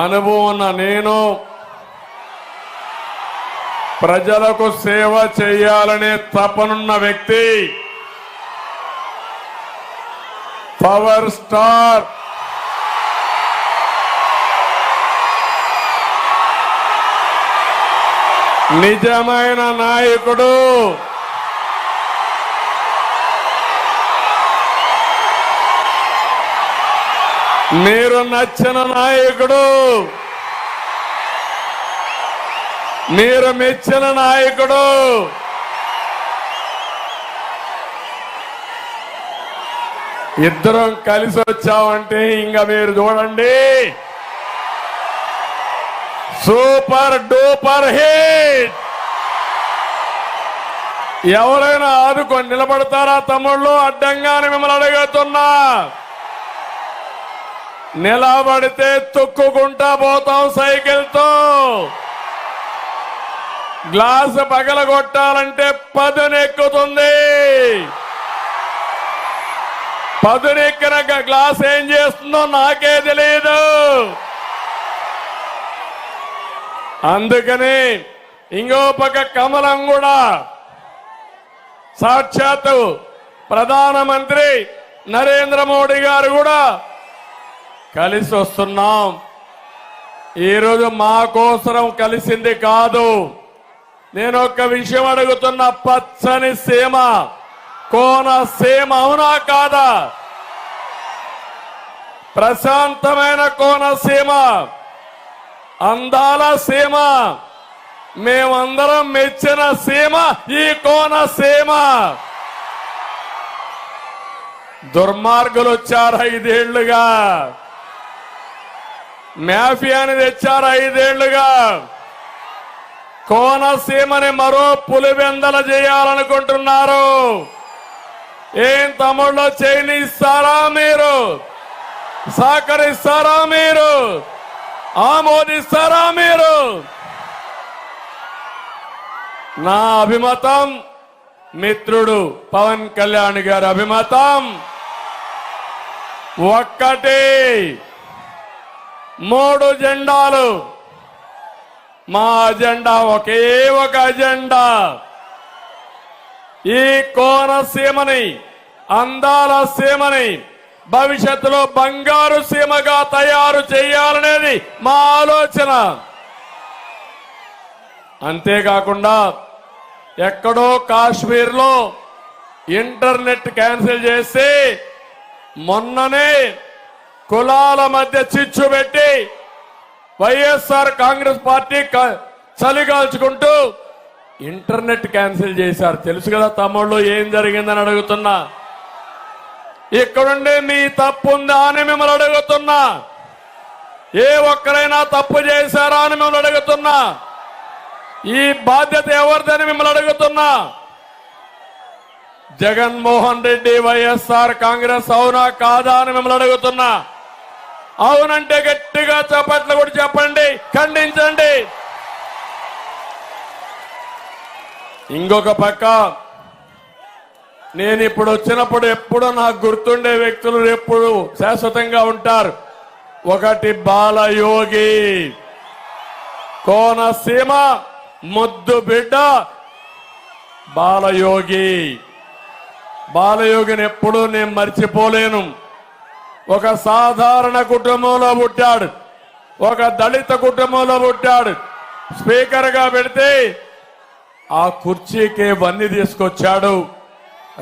అనుభవం ఉన్న నేను ప్రజలకు సేవ చేయాలనే తపనున్న వ్యక్తి, పవర్ స్టార్ నిజమైన నాయకుడు, మీరు నచ్చిన నాయకుడు, మీరు మెచ్చిన నాయకుడు, ఇద్దరం కలిసి వచ్చామంటే ఇంకా మీరు చూడండి, సూపర్ డూపర్ హిట్. ఎవరైనా ఆదుకొని నిలబడతారా తమ్ముళ్ళు? అడ్డంగానే మిమ్మల్ని అడుగుతున్నా. నిలబడితే తొక్కుకుంటా పోతాం సైకిల్తో. గ్లాసు పగలగొట్టాలంటే పదునెక్కుతుంది. పదునెక్కిన గ్లాస్ ఏం చేస్తుందో నాకే తెలియదు. అందుకని ఇంకో పక్క కమలం కూడా సాక్షాత్తు ప్రధానమంత్రి నరేంద్ర మోడీ గారు కూడా కలిసి వస్తున్నాం. ఈరోజు మా కోసరం కలిసింది కాదు. నేను ఒక విషయం అడుగుతున్నా, పచ్చని సీమ, కోనసీమ అవునా కాదా? ప్రశాంతమైన కోనసీమ, అందాల సీమ, మేమందరం మెచ్చిన సీమ ఈ కోనసీమ. దుర్మార్గులు వచ్చారు 5 ఏళ్లుగా, మాఫియాని తెచ్చారు 5 ఏళ్లుగా. కోనసీమని మరో పులివెందల చేయాలనుకుంటున్నారు. ఏం తమ్ముళ్ళు, చేయనిస్తారా మీరు? సహకరిస్తారా మీరు? ఆమోదిస్తారా మీరు? నా అభిమతం, మిత్రుడు పవన్ కళ్యాణ్ గారి అభిమతం ఒక్కటే, 3 జెండాలు. మా అజెండా ఒకే ఒక అజెండా, ఈ కోనసీమని, అందాల సీమని భవిష్యత్తులో బంగారు సీమగా తయారు చేయాలనేది మా ఆలోచన. అంతేకాకుండా ఎక్కడో కాశ్మీర్లో ఇంటర్నెట్ క్యాన్సిల్ చేసి మొన్ననే కులాల మధ్య చిచ్చు పెట్టి వైఎస్ఆర్ కాంగ్రెస్ పార్టీ చలిగాల్చుకుంటూ ఇంటర్నెట్ క్యాన్సిల్ చేశారు. తెలుసు కదా తమ్ముళ్ళు ఏం జరిగిందని అడుగుతున్నా. ఇక్కడుండే మీ తప్పు ఉందా అని మిమ్మల్ని అడుగుతున్నా. ఏ ఒక్కరైనా తప్పు చేశారా అని మిమ్మల్ని అడుగుతున్నా. ఈ బాధ్యత ఎవరిదని మిమ్మల్ని అడుగుతున్నా. జగన్మోహన్ రెడ్డి వైఎస్ఆర్ కాంగ్రెస్ అవునా కాదా అని మిమ్మల్ని అడుగుతున్నా. అవునంటే గట్టిగా చప్పట్లు కూడా చెప్పండి, ఖండించండి. ఇంకొక పక్క నేను ఇప్పుడు వచ్చినప్పుడు ఎప్పుడు నాకు గుర్తుండే వ్యక్తులు ఎప్పుడు శాశ్వతంగా ఉంటారు. ఒకటి బాలయోగి, కోనసీమ ముద్దు బిడ్డ బాలయోగి. బాలయోగిని ఎప్పుడూ నేను మర్చిపోలేను. ఒక సాధారణ కుటుంబంలో పుట్టాడు, ఒక దళిత కుటుంబంలో పుట్టాడు. స్పీకర్ గా పెడితే ఆ కుర్చీకి వన్నీ తీసుకొచ్చాడు,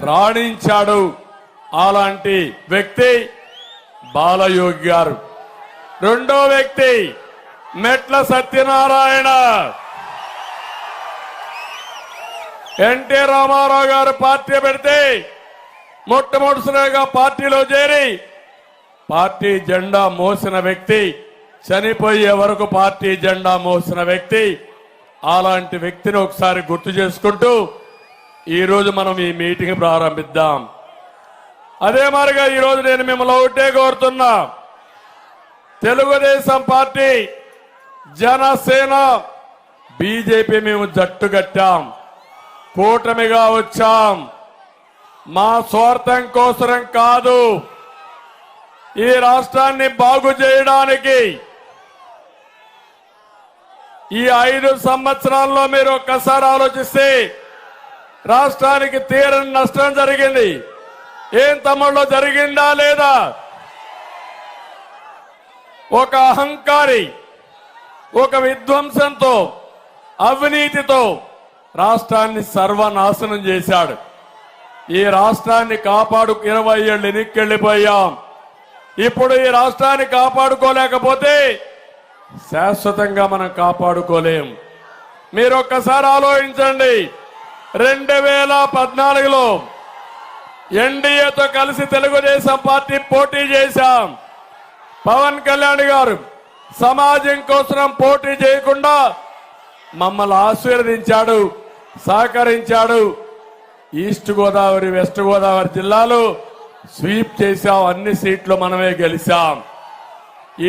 రాణించాడు. అలాంటి వ్యక్తి బాలయోగి గారు. రెండో వ్యక్తి మెట్ల సత్యనారాయణ. ఎన్టీ రామారావు గారు పార్టీ పెడితే మొట్టమొదటిసారిగా పార్టీలో చేరి పార్టీ జెండా మోసిన వ్యక్తి, చనిపోయే వరకు పార్టీ జెండా మోసిన వ్యక్తి. అలాంటి వ్యక్తిని ఒకసారి గుర్తు చేసుకుంటూ ఈరోజు మనం ఈ మీటింగ్ ప్రారంభిద్దాం. అదే మాదిరిగా ఈరోజు నేను మిమ్మల్ని ఒకటే కోరుతున్నా, తెలుగుదేశం పార్టీ, జనసేన, బీజేపీ మేము జట్టు కట్టాం, కూటమిగా వచ్చాం. మా స్వార్థం కోసరం కాదు, ఈ రాష్ట్రాన్ని బాగు చేయడానికి, ఈ 5 సంవత్సరాల్లో మీరు ఒక్కసారి ఆలోచిస్తే రాష్ట్రానికి తీరని నష్టం జరిగింది. ఏం తమ్ముళ్ళు జరిగిందా లేదా? ఒక అహంకారి ఒక విధ్వంసంతో అవినీతితో రాష్ట్రాన్ని సర్వనాశనం చేశాడు. ఈ రాష్ట్రాన్ని 20 ఏళ్ళు వెనక్కెళ్లిపోయాం. ఇప్పుడు ఈ రాష్ట్రాన్ని కాపాడుకోలేకపోతే శాశ్వతంగా మనం కాపాడుకోలేం. మీరు ఒక్కసారి ఆలోచించండి. 2014లో ఎన్డీఏతో కలిసి తెలుగుదేశం పార్టీ పోటీ చేశాం. పవన్ కళ్యాణ్ గారు సమాజం కోసం పోటీ చేయకుండా మమ్మల్ని ఆశీర్వదించాడు, సహకరించాడు. ఈస్ట్ గోదావరి వెస్ట్ గోదావరి జిల్లాలో స్వీప్ చేశాం. అన్ని సీట్లు మనమే గెలిచాం.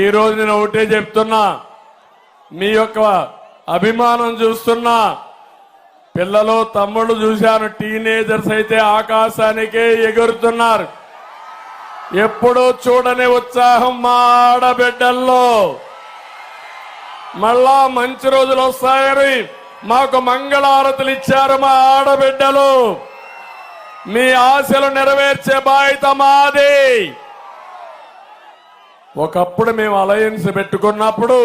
ఈ రోజు నేను ఒకటే చెప్తున్నా, మీ యొక్క అభిమానం చూస్తున్నా. పిల్లలు తమ్ముళ్ళు చూశాను, టీనేజర్స్ అయితే ఆకాశానికే ఎగురుతున్నారు. ఎప్పుడూ చూడని ఉత్సాహం మా ఆడబిడ్డల్లో. మళ్ళా మంచి రోజులు వస్తాయని మాకు మంగళారతులు ఇచ్చారు మా ఆడబిడ్డలు. మీ ఆశలు నెరవేర్చే బాధ్యత మాది. ఒకప్పుడు మేము అలయన్స్ పెట్టుకున్నప్పుడు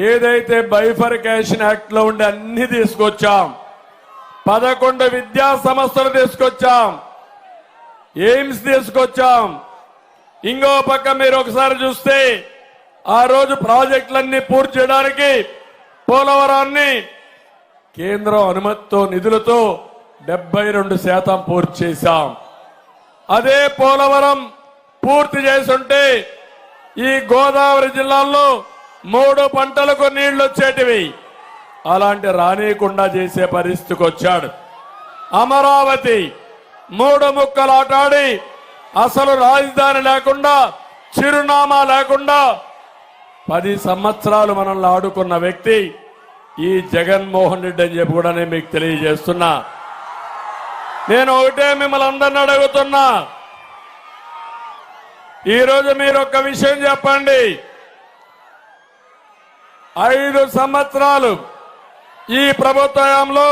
ఏదైతే బైఫర్కేషన్ యాక్ట్ లో ఉండే అన్ని తీసుకొచ్చాం. 11 విద్యా సంస్థలు తీసుకొచ్చాం, ఎయిమ్స్ తీసుకొచ్చాం. ఇంకో పక్క మీరు ఒకసారి చూస్తే ఆ రోజు ప్రాజెక్టులన్నీ పూర్తి చేయడానికి పోలవరాన్ని కేంద్రం అనుమతితో నిధులతో 72% పూర్తి చేశాం. అదే పోలవరం పూర్తి చేసుంటే ఈ గోదావరి జిల్లాల్లో 3 పంటలకు నీళ్లు వచ్చేటివి. అలాంటి రానియకుండా చేసే పరిస్థితికి వచ్చాడు. అమరావతి 3 ముక్కలు ఆటాడి అసలు రాజధాని లేకుండా చిరునామా లేకుండా 10 సంవత్సరాలు మనల్ని ఆడుకున్న వ్యక్తి ఈ జగన్మోహన్ రెడ్డి అని చెప్పి కూడా నేను మీకు తెలియజేస్తున్నా. నేను ఒకటే మిమ్మల్ని అందరిని అడుగుతున్నా, ఈరోజు మీరు ఒక్క విషయం చెప్పండి. 5 సంవత్సరాలు ఈ ప్రభుత్వంలో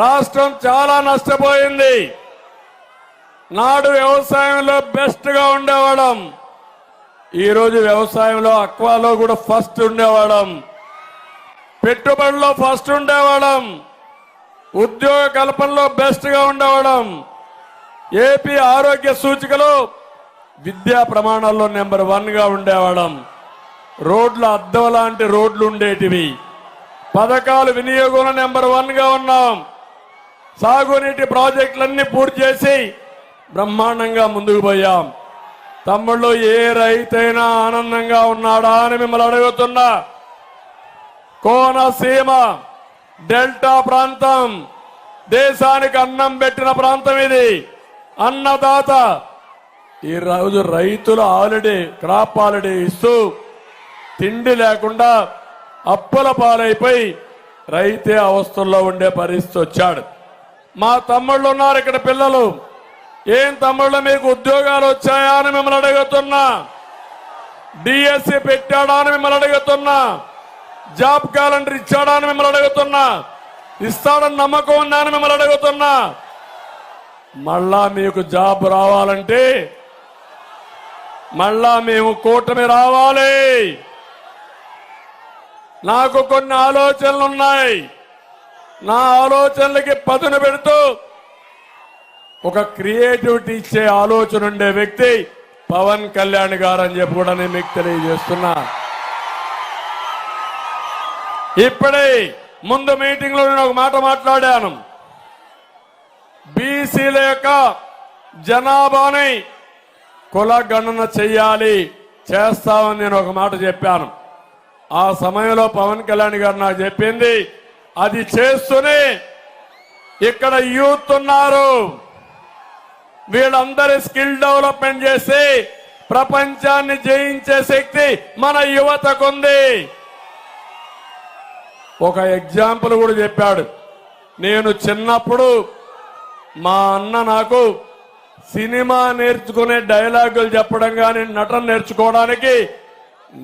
రాష్ట్రం చాలా నష్టపోయింది. నాడు వ్యవసాయంలో బెస్ట్ గా ఉండేవాళ్ళం. ఈరోజు వ్యవసాయంలో అక్వాలో కూడా ఫస్ట్ ఉండేవాళ్ళం, పెట్టుబడిలో ఫస్ట్ ఉండేవాళ్ళం, ఉద్యోగ కల్పనలో బెస్ట్ గా ఉండేవాళ్ళం. ఏపీ ఆరోగ్య సూచికలో విద్యా ప్రమాణాల్లో నెంబర్ 1 గా ఉండేవాళ్ళం. రోడ్ల అద్దం లాంటి రోడ్లు ఉండేటివి. పథకాలు వినియోగంలో నెంబర్ 1 గా ఉన్నాం. సాగునీటి ప్రాజెక్టులన్నీ పూర్తి చేసి బ్రహ్మాండంగా ముందుకు పోయాం. తమ్ముళ్ళు, ఏ రైతైనా ఆనందంగా ఉన్నాడా అని మిమ్మల్ని అడుగుతున్నా. కోనసీమ డెల్టా ప్రాంతం దేశానికి అన్నం పెట్టిన ప్రాంతం ఇది. అన్నదాత. ఈ రోజు రైతులు ఆల్రెడీ క్రాప్ హాలిడే ఇస్తూ తిండి లేకుండా అప్పుల పాలైపోయి రైతే అవస్థల్లో ఉండే పరిస్థితి వచ్చాడు. మా తమ్ముళ్ళు ఉన్నారు ఇక్కడ పిల్లలు. ఏం తమ్ముళ్ళు మీకు ఉద్యోగాలు వచ్చాయా అని మిమ్మల్ని అడుగుతున్నా. డిఎస్సి పెట్టాడా అని మిమ్మల్ని అడుగుతున్నా. జాబ్ క్యాలెండర్ ఇచ్చాడా అని మిమ్మల్ని అడుగుతున్నా. ఇస్తాడని నమ్మకం ఉందా అని మిమ్మల్ని అడుగుతున్నా. మళ్ళా మీకు జాబ్ రావాలంటే మళ్ళా మేము కూటమి రావాలి. నాకు కొన్ని ఆలోచనలున్నాయి. నా ఆలోచనలకి పదును పెడుతూ ఒక క్రియేటివిటీ ఇచ్చే ఆలోచన ఉండే వ్యక్తి పవన్ కళ్యాణ్ గారు అని చెప్పి కూడా నేను మీకు తెలియజేస్తున్నా. ఇప్పుడే ముందు మీటింగ్ లో నేను ఒక మాట మాట్లాడాను. బీసీల యొక్క జనాభాని కుల గణన చెయ్యాలి, చేస్తామని నేను ఒక మాట చెప్పాను. ఆ సమయంలో పవన్ కళ్యాణ్ గారు నాకు చెప్పింది, అది చేస్తూనే ఇక్కడ యూత్ ఉన్నారు, వీళ్ళందరి స్కిల్ డెవలప్మెంట్ చేసి ప్రపంచాన్ని జయించే శక్తి మన యువతకుంది. ఒక ఎగ్జాంపుల్ కూడా చెప్పాడు. నేను చిన్నప్పుడు మా అన్న నాకు సినిమా నేర్చుకునే డైలాగులు చెప్పడం కానీ నటన నేర్చుకోవడానికి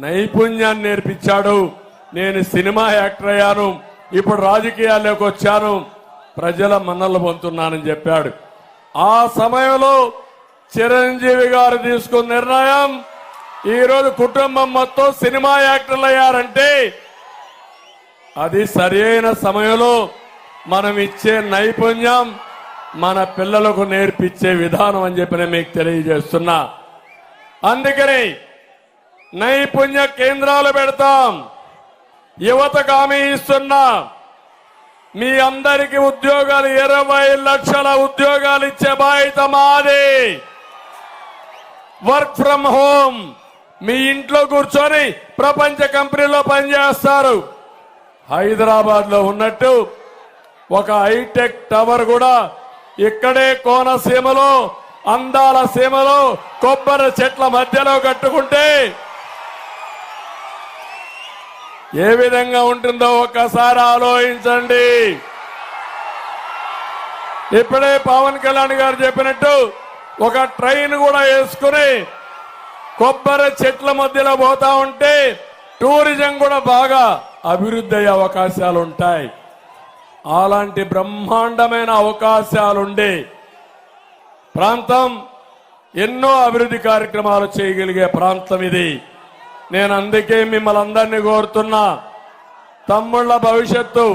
నైపుణ్యాన్ని నేర్పించాడు. నేను సినిమా యాక్టర్ అయ్యాను, ఇప్పుడు రాజకీయాల్లోకి వచ్చాను, ప్రజల మన్నలు పొందుతున్నానని చెప్పాడు. ఆ సమయంలో చిరంజీవి గారు తీసుకున్న నిర్ణయం ఈరోజు కుటుంబం మొత్తం సినిమా యాక్టర్లు అయ్యారంటే అది సరైన సమయంలో మనం ఇచ్చే నైపుణ్యం మన పిల్లలకు నేర్పించే విధానం అని చెప్పి నేను మీకు తెలియజేస్తున్నా. అందుకని నైపుణ్య కేంద్రాలు పెడతాం. యువతకు హామీ ఇస్తున్నా, మీ అందరికీ ఉద్యోగాలు 20 లక్షల ఉద్యోగాలు ఇచ్చే బాధ్యత మాది. వర్క్ ఫ్రం హోమ్, మీ ఇంట్లో కూర్చొని ప్రపంచ కంపెనీలో పనిచేస్తారు. హైదరాబాద్ లో ఉన్నట్టు ఒక హైటెక్ టవర్ కూడా ఇక్కడే కోనసీమలో, అందాల సీమలో కొబ్బరి చెట్ల మధ్యలో కట్టుకుంటే ఏ విధంగా ఉంటుందో ఒక్కసారి ఆలోచించండి. ఇప్పుడే పవన్ కళ్యాణ్ గారు చెప్పినట్టు ఒక ట్రైన్ కూడా వేసుకుని కొబ్బరి చెట్ల మధ్యలో పోతా ఉంటే టూరిజం కూడా బాగా అభివృద్ధి అయ్యే అవకాశాలు ఉంటాయి. అలాంటి బ్రహ్మాండమైన అవకాశాలుండే ప్రాంతం, ఎన్నో అభివృద్ధి కార్యక్రమాలు చేయగలిగే ప్రాంతం ఇది. నేను అందుకే మిమ్మల్ని అందరినీ కోరుతున్నా, తమ్ముళ్ల భవిష్యత్తు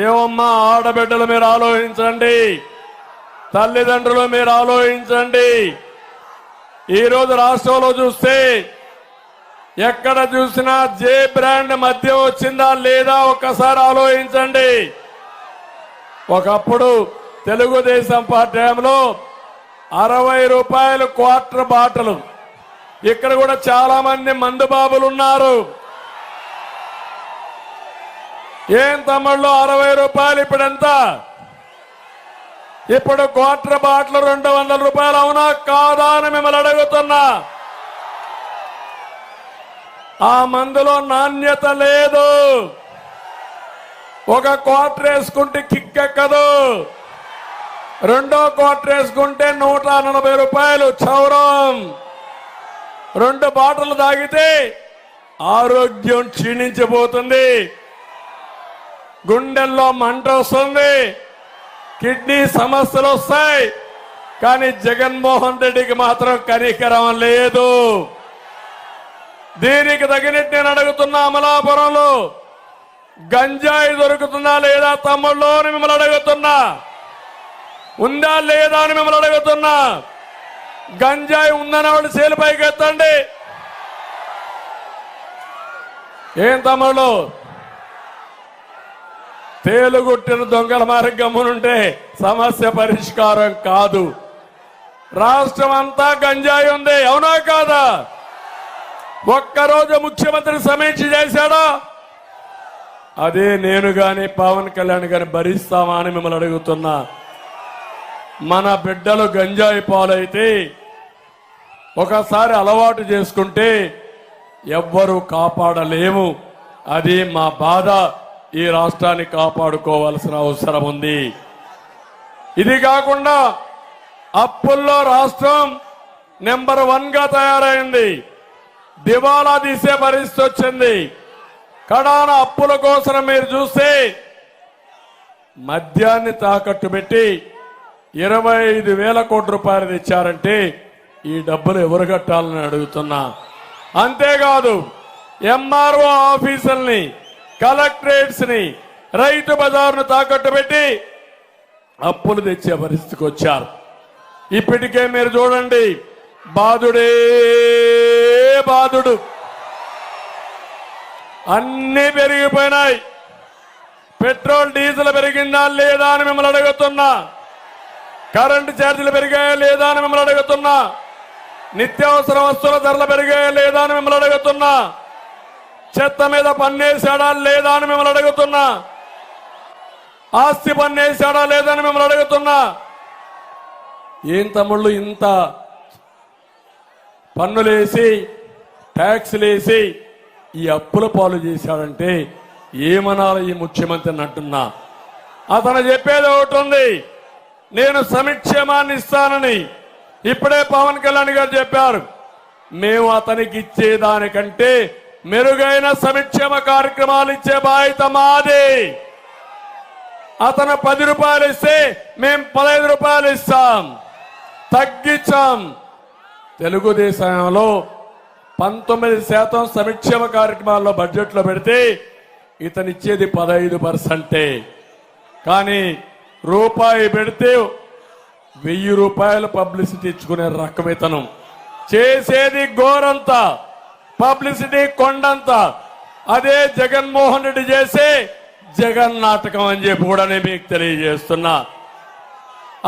ఏమమ్మా, ఆడబిడ్డలు మీరు ఆలోచించండి, తల్లిదండ్రులు మీరు ఆలోచించండి. ఈరోజు రాష్ట్రంలో చూస్తే ఎక్కడ చూసినా జే బ్రాండ్ మద్యం వచ్చిందా లేదా ఒక్కసారి ఆలోచించండి. ఒకప్పుడు తెలుగుదేశం పార్టీ టైంలో 60 రూపాయలు క్వార్టర్ బాటలు. ఇక్కడ కూడా చాలా మంది మందు బాబులు ఉన్నారు. ఏం తమ్ముళ్ళు 60 రూపాయలు ఇప్పుడు ఎంత? ఇప్పుడు క్వార్టర్ బాటిల్ 200 రూపాయలు అవునా కాదా అని మిమ్మల్ని అడుగుతున్నా. ఆ మందులో నాణ్యత లేదు. ఒక క్వార్టర్ వేసుకుంటే కిక్కెక్కదు, రెండో క్వార్టర్ వేసుకుంటే 180 రూపాయలు చౌరం. 2 బాటలు తాగితే ఆరోగ్యం క్షీణించిపోతుంది, గుండెల్లో మంట వస్తుంది, కిడ్నీ సమస్యలు వస్తాయి. కానీ జగన్మోహన్ రెడ్డికి మాత్రం కనికరం లేదు. దీనికి తగినట్టు నేను అడుగుతున్నా, అమలాపురంలో గంజాయి దొరుకుతుందా లేదా తమ్ముళ్ళు అని మిమ్మల్ని అడుగుతున్నా. ఉందా లేదా అని మిమ్మల్ని అడుగుతున్నా. గంజాయి ఉందన్న వాళ్ళు చేలు పైకి ఎత్తండి. ఏం తమ్ముళ్ళు, తేలుగుట్టిన దొంగల మార్గమునుంటే సమస్య పరిష్కారం కాదు. రాష్ట్రం అంతా గంజాయి ఉంది, అవునా కాదా? ఒక్కరోజు ముఖ్యమంత్రి సమీక్ష చేశాడా? అదే నేను గాని పవన్ కళ్యాణ్ గాని భరిస్తామా అని మిమ్మల్ని అడుగుతున్నా. మన బిడ్డలు గంజాయి పాలైతే ఒకసారి అలవాటు చేసుకుంటే ఎవ్వరూ కాపాడలేము. అది మా బాధ. ఈ రాష్ట్రాన్ని కాపాడుకోవాల్సిన అవసరం ఉంది. ఇది కాకుండా అప్పుల్లో రాష్ట్రం నెంబర్ 1 గా తయారైంది. దివాలా తీసే పరిస్థితి వచ్చింది. కడాన అప్పుల కోసం మీరు చూస్తే మద్యాన్ని తాకట్టు పెట్టి 25,000 కోట్ల రూపాయలు తెచ్చారంటే ఈ డబ్బులు ఎవరు కట్టాలని అడుగుతున్నా. అంతేకాదు ఎంఆర్ఓ ఆఫీసుల్ని, కలెక్టరేట్స్ ని, రైతు బజార్ను తాకట్టు పెట్టి అప్పులు తెచ్చే పరిస్థితికి వచ్చారు. ఇప్పటికే మీరు చూడండి, బాధుడే బాధుడు, అన్ని పెరిగిపోయినాయి. పెట్రోల్ డీజిల్ పెరిగిందా లేదా అని మిమ్మల్ని అడుగుతున్నా. కరెంటు ఛార్జీలు పెరిగాయా లేదా అని మిమ్మల్ని అడుగుతున్నా. నిత్యావసర వస్తువుల ధరలు పెరిగాయా లేదా అని మిమ్మల్ని అడుగుతున్నా. చెత్త మీద పన్నేసాడా లేదా అని మిమ్మల్ని అడుగుతున్నా. ఆస్తి పన్నేసాడా లేదా అని మిమ్మల్ని అడుగుతున్నా. ఏం తమ్ముళ్ళు, ఇంత పన్నులేసి ట్యాక్స్లేసి ఈ అప్పుల పాలు చేశాడంటే ఏమనాలి ఈ ముఖ్యమంత్రిని అంటున్నా. అతను చెప్పేది ఒకటి ఉంది, నేను సంక్షేమాన్ని ఇస్తానని. ఇప్పుడే పవన్ కళ్యాణ్ గారు చెప్పారు, మేము అతనికి ఇచ్చేదానికంటే మెరుగైన సంక్షేమ కార్యక్రమాలు ఇచ్చే బాధ్యత మాది. అతను 10 రూపాయలు ఇస్తే మేము 15 రూపాయలు ఇస్తాం, తగ్గించాం. తెలుగుదేశంలో 19% సంక్షేమ కార్యక్రమాల్లో బడ్జెట్లో పెడితే ఇతనిచ్చేది 15%. కానీ రూపాయి పెడితే 1000 రూపాయలు పబ్లిసిటీ ఇచ్చుకునే రకం ఇతను. చేసేది గోరంతా, పబ్లిసిటీ కొండంత. అదే జగన్మోహన్ రెడ్డి చేసే జగన్ నాటకం అని చెప్పి కూడా నేను మీకు తెలియజేస్తున్నా.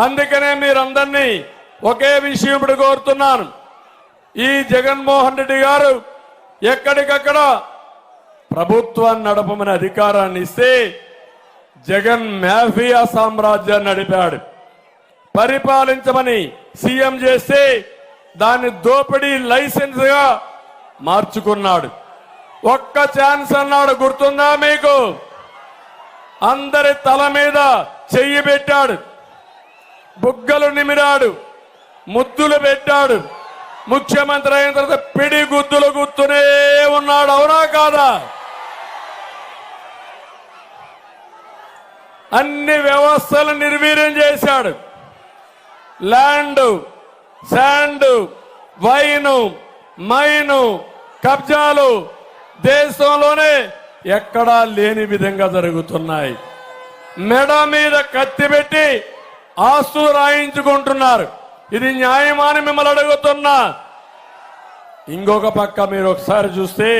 అందుకనే మీరందరినీ ఒకే విషయం ఇప్పుడు కోరుతున్నాను. ఈ జగన్మోహన్ రెడ్డి గారు ఎక్కడికక్కడ ప్రభుత్వాన్ని నడపమని అధికారాన్ని ఇస్తే జగన్ మాఫియా సామ్రాజ్యాన్ని నడిపాడు. పరిపాలించమని సీఎం చేస్తే దాన్ని దోపిడీ లైసెన్స్ గా మార్చుకున్నాడు. ఒక్క ఛాన్స్ అన్నాడు, గుర్తుందా మీకు? అందరి తల మీద చెయ్యి పెట్టాడు, బుగ్గలు నిమిరాడు, ముద్దులు పెట్టాడు. ముఖ్యమంత్రి అయిన తర్వాత పిడి గుద్దులు గుర్తునే ఉన్నాడు. అవునా కాదా? అన్ని వ్యవస్థలు నిర్వీర్యం చేశాడు. ల్యాండ్, శాండ్, వైను, మైను, కబ్జాలు దేశంలోనే ఎక్కడా లేని విధంగా జరుగుతున్నాయి. మెడ మీద కత్తి పెట్టి ఆస్తులు రాయించుకుంటున్నారు. ఇది న్యాయమా అని మిమ్మల్ని అడుగుతున్నా. ఇంకొక పక్క మీరు ఒకసారి చూస్తే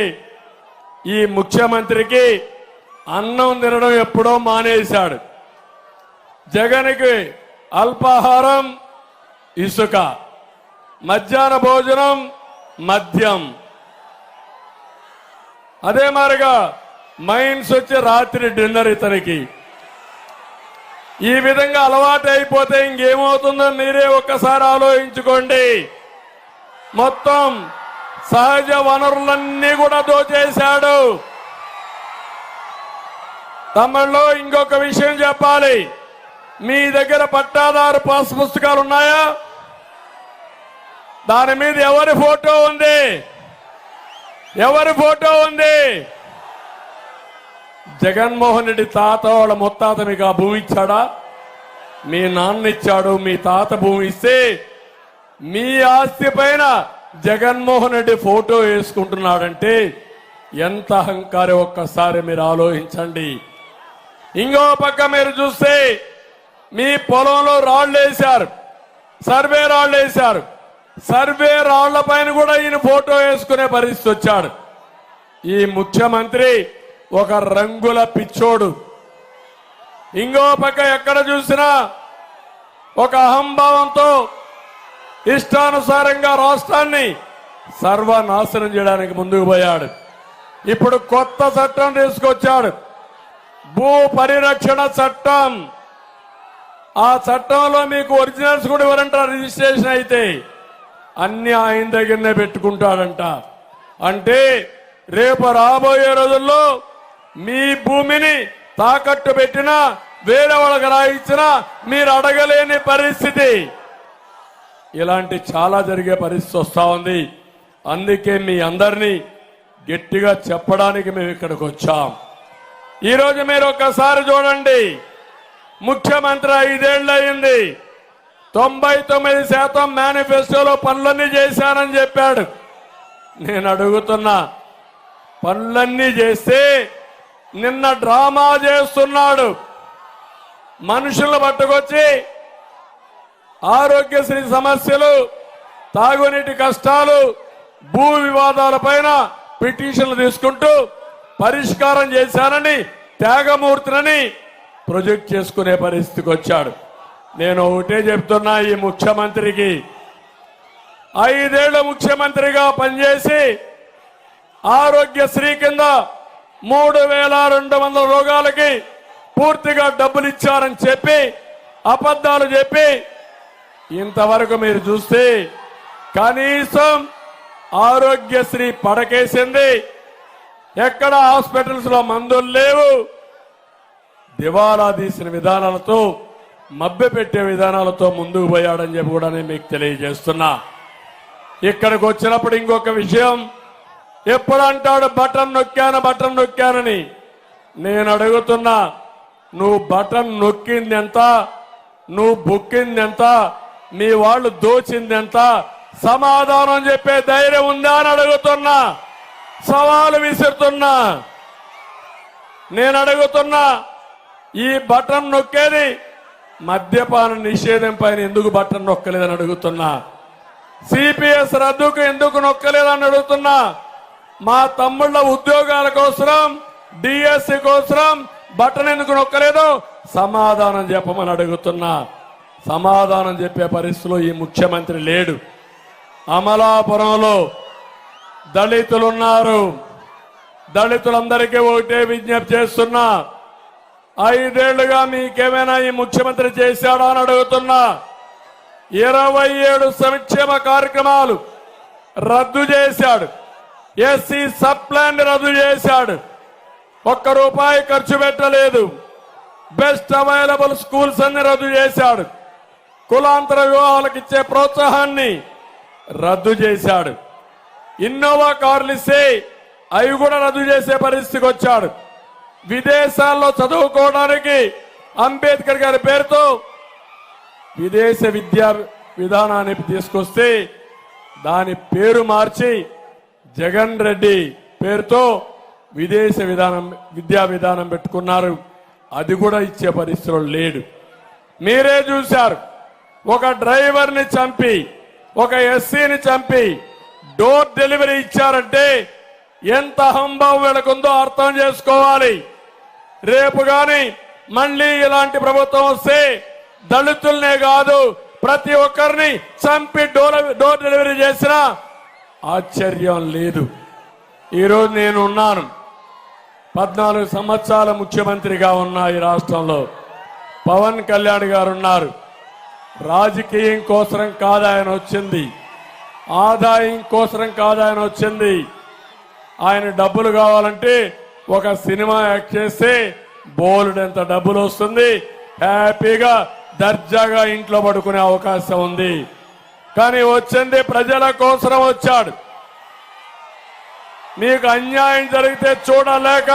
ఈ ముఖ్యమంత్రికి అన్నం తినడం ఎప్పుడో మానేశాడు. జగన్కి అల్పాహారం ఇసుక, మధ్యాహ్న భోజనం మద్యం, అదే మారిగా మైన్స్ వచ్చి రాత్రి డిన్నర్ ఇతనికి. ఈ విధంగా అలవాటు అయిపోతే ఇంకేమవుతుందో మీరే ఒక్కసారి ఆలోచించుకోండి. మొత్తం సహజ వనరులన్నీ కూడా దోచేశాడు. తమిళలో ఇంకొక విషయం చెప్పాలి. మీ దగ్గర పట్టాదారు పాస్ పుస్తకాలు ఉన్నాయా? దాని మీద ఎవరి ఫోటో ఉంది? ఎవరి ఫోటో ఉంది? జగన్మోహన్ రెడ్డి తాత వాళ్ళ ముత్తాత మీకు ఆ భూమి ఇచ్చాడా? మీ నాన్న ఇచ్చాడు. మీ తాత భూమి ఇస్తే మీ ఆస్తి పైన జగన్మోహన్ రెడ్డి ఫోటో వేసుకుంటున్నాడంటే ఎంత అహంకారం ఒక్కసారి మీరు ఆలోచించండి. ఇంకో పక్క మీరు చూస్తే మీ పొలంలో రాళ్లు వేశారు, సర్వే రాళ్లు వేశారు. సర్వే రాళ్ల పైన కూడా ఈయన ఫోటో వేసుకునే పరిస్థితి వచ్చాడు. ఈ ముఖ్యమంత్రి ఒక రంగుల పిచ్చోడు. ఇంకో పక్క ఎక్కడ చూసినా ఒక అహంభావంతో ఇష్టానుసారంగా రాష్ట్రాన్ని సర్వనాశనం చేయడానికి ముందుకు పోయాడు. ఇప్పుడు కొత్త చట్టం తీసుకొచ్చాడు, భూ పరిరక్షణ చట్టం. ఆ చట్టంలో మీకు ఒరిజినల్స్ కూడా ఎవరంటారు? రిజిస్ట్రేషన్ అయితే అన్ని ఆయన దగ్గరనే పెట్టుకుంటాడంట. అంటే రేపు రాబోయే రోజుల్లో మీ భూమిని తాకట్టు పెట్టినా వేరే వాళ్ళకి రాయించినా మీరు అడగలేని పరిస్థితి. ఇలాంటి చాలా జరిగే పరిస్థితి వస్తా ఉంది. అందుకే మీ అందరినీ గట్టిగా చెప్పడానికి మేము ఇక్కడికి వచ్చాం. ఈరోజు మీరు ఒక్కసారి చూడండి, ముఖ్యమంత్రి 5 ఏళ్ళు అయింది. 99% మేనిఫెస్టోలో పనులన్నీ చేశానని చెప్పాడు. నేను అడుగుతున్నా, పనులన్నీ చేస్తే నిన్న డ్రామా చేస్తున్నాడు. మనుషులను పట్టుకొచ్చి ఆరోగ్యశ్రీ సమస్యలు, తాగునీటి కష్టాలు, భూ వివాదాల పైన పిటిషన్లు తీసుకుంటూ పరిష్కారం చేశానని త్యాగమూర్తిని ప్రొజెక్ట్ చేసుకునే పరిస్థితికి వచ్చాడు. నేను ఒకటే చెప్తున్నా, ఈ ముఖ్యమంత్రికి 5 ఏళ్ల ముఖ్యమంత్రిగా పనిచేసి ఆరోగ్యశ్రీ కింద 3200 రోగాలకి పూర్తిగా డబ్బులు ఇచ్చారని చెప్పి అబద్ధాలు చెప్పి ఇంతవరకు మీరు చూస్తే కనీసం ఆరోగ్యశ్రీ పడకేసింది. ఎక్కడ హాస్పిటల్స్ లో మందులు లేవు. దివాలా తీసిన విధానాలతో, మభ్యపెట్టే విధానాలతో ముందుకు పోయాడని చెప్పి కూడా నేను మీకు తెలియజేస్తున్నా. ఇక్కడికి వచ్చినప్పుడు ఇంకొక విషయం, ఎప్పుడు అంటాడు బటన్ నొక్కానని. నేను అడుగుతున్నా, నువ్వు బటన్ నొక్కింది ఎంత, నువ్వు బుక్కింది ఎంత, మీ వాళ్ళు దోచింది ఎంత, సమాధానం చెప్పే ధైర్యం ఉందా అని అడుగుతున్నా. సవాలు విసురుతున్నా. నేను అడుగుతున్నా, ఈ బటన్ నొక్కేది మద్యపాన నిషేధం పైన ఎందుకు బటన్ నొక్కలేదని అడుగుతున్నా. సిపిఎస్ రద్దుకు ఎందుకు నొక్కలేదని అడుగుతున్నా. మా తమ్ముళ్ళ ఉద్యోగాల కోసం, డిఎస్సి కోసం బటన్ ఎందుకు నొక్కలేదో సమాధానం చెప్పమని అడుగుతున్నా. సమాధానం చెప్పే పరిస్థితిలో ఈ ముఖ్యమంత్రి లేడు. అమలాపురంలో దళితులున్నారు. దళితులందరికీ ఒకటే విజ్ఞప్తి చేస్తున్నా, 5 ఏళ్లుగా మీకేమైనా ఈ ముఖ్యమంత్రి చేశాడా అని అడుగుతున్నా. 27 సంక్షేమ కార్యక్రమాలు రద్దు చేశాడు. ఎస్సీ సబ్ ప్లాన్ రద్దు చేశాడు. ₹1 ఖర్చు పెట్టలేదు. బెస్ట్ అవైలబుల్ స్కూల్స్ అన్ని రద్దు చేశాడు. కులాంతర వివాహాలకు ఇచ్చే ప్రోత్సాహాన్ని రద్దు చేశాడు. ఇన్నోవా కార్లు ఇస్తే అవి కూడా రద్దు చేసే పరిస్థితికి వచ్చాడు. విదేశాల్లో చదువుకోవడానికి అంబేద్కర్ గారి పేరుతో విదేశ విద్యా విధానాన్ని తీసుకొస్తే దాని పేరు మార్చి జగన్ రెడ్డి పేరుతో విదేశ విద్యా విధానం పెట్టుకున్నారు. అది కూడా ఇచ్చే పరిస్థితిలో లేడు. మీరే చూశారు, ఒక డ్రైవర్ని చంపి, ఒక ఎస్సీని చంపి డోర్ డెలివరీ ఇచ్చారంటే ఎంత అహంభావం వెళకుందో అర్థం చేసుకోవాలి. రేపు గాని మళ్ళీ ఇలాంటి ప్రభుత్వం వస్తే దళితుల్నే కాదు ప్రతి ఒక్కరిని చంపి డోర్ డెలివరీ చేసినా ఆశ్చర్యం లేదు. ఈరోజు నేను ఉన్నాను, 14 సంవత్సరాల ముఖ్యమంత్రిగా ఉన్నా ఈ రాష్ట్రంలో. పవన్ కళ్యాణ్ గారు ఉన్నారు. రాజకీయం కోసం కాదు ఆయన వచ్చింది, ఆదాయం కోసం కాదు ఆయన వచ్చింది. ఆయన డబ్బులు కావాలంటే ఒక సినిమా యాక్ట్ చేస్తే బోల్డెంత డబ్బులు వస్తుంది, హ్యాపీగా దర్జాగా ఇంట్లో పడుకునే అవకాశం ఉంది. కానీ వచ్చింది ప్రజల కోసం వచ్చాడు. మీకు అన్యాయం జరిగితే చూడలేక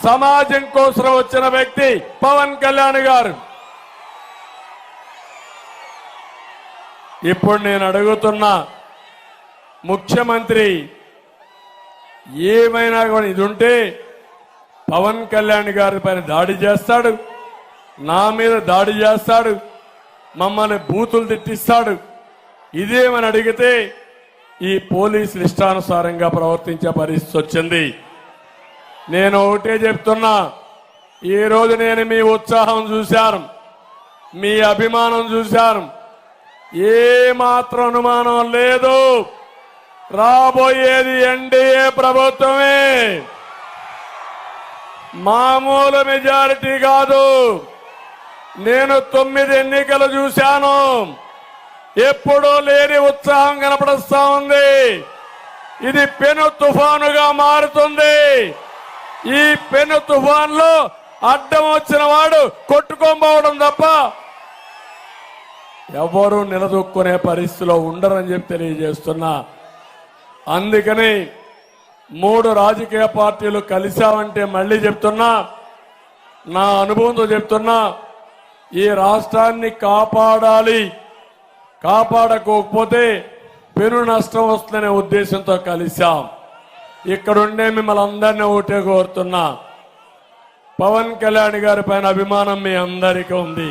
సమాజం కోసం వచ్చిన వ్యక్తి పవన్ కళ్యాణ్ గారు. ఇప్పుడు నేను అడుగుతున్నా, ముఖ్యమంత్రి ఏమైనా కూడా ఇది ఉంటే పవన్ కళ్యాణ్ గారి పైన దాడి చేస్తాడు, నా మీద దాడి చేస్తాడు, మమ్మల్ని బూతులు తిట్టిస్తాడు. ఇదేమని అడిగితే ఈ పోలీసులు ఇష్టానుసారంగా ప్రవర్తించే పరిస్థితి వచ్చింది. నేను ఒకటే చెప్తున్నా, ఈ రోజు నేను మీ ఉత్సాహం చూశాను, మీ అభిమానం చూశాను. ఏ మాత్రం అనుమానం లేదు, రాబోయేది ఎన్డీఏ ప్రభుత్వమే. మామూలు మెజారిటీ కాదు. నేను 9 ఎన్నికలు చూశాను, ఎప్పుడూ లేని ఉత్సాహం కనపడుస్తా ఉంది. ఇది పెను తుఫానుగా మారుతుంది. ఈ పెను తుఫాన్లో అడ్డం వచ్చిన వాడు కొట్టుకోబోవడం తప్ప ఎవరు నిలదొక్కునే పరిస్థితిలో ఉండరని చెప్పి తెలియజేస్తున్నా. అందుకని 3 రాజకీయ పార్టీలు కలిశామంటే మళ్ళీ చెప్తున్నా, నా అనుభవంతో చెప్తున్నా, ఈ రాష్ట్రాన్ని కాపాడాలి, కాపాడకపోతే పెను నష్టం వస్తుందనే ఉద్దేశంతో కలిశాం. ఇక్కడుండే మిమ్మల్ని అందరినీ ఒకటే కోరుతున్నా, పవన్ కళ్యాణ్ గారి పైన అభిమానం మీ అందరికీ ఉంది.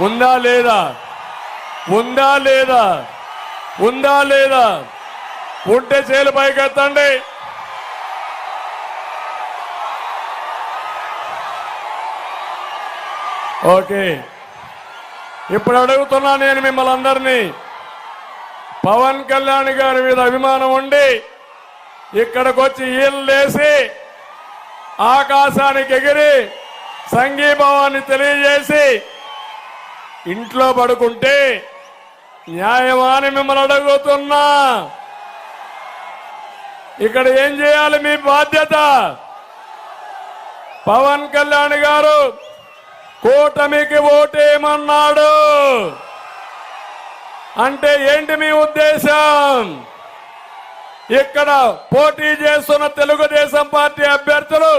ఉందా లేదా? ఉందా లేదా? ఉందా లేదా? ఉంటే చేలు పైకెత్తండి. ఓకే, ఇప్పుడు అడుగుతున్నా నేను మిమ్మల్ని అందరినీ, పవన్ కళ్యాణ్ గారి మీద అభిమానం ఉండి ఇక్కడికి వచ్చి ఈళ్ళేసి ఆకాశానికి ఎగిరి సంఘీభావాన్ని తెలియజేసి ఇంట్లో పడుకుంటే న్యాయమాని మిమ్మల్ని అడుగుతున్నా. ఇక్కడ ఏం చేయాలి? మీ బాధ్యత. పవన్ కళ్యాణ్ గారు కూటమికి ఓటేయమన్నాడు అంటే ఏంటి మీ ఉద్దేశం? ఇక్కడ పోటీ చేస్తున్న తెలుగుదేశం పార్టీ అభ్యర్థులు,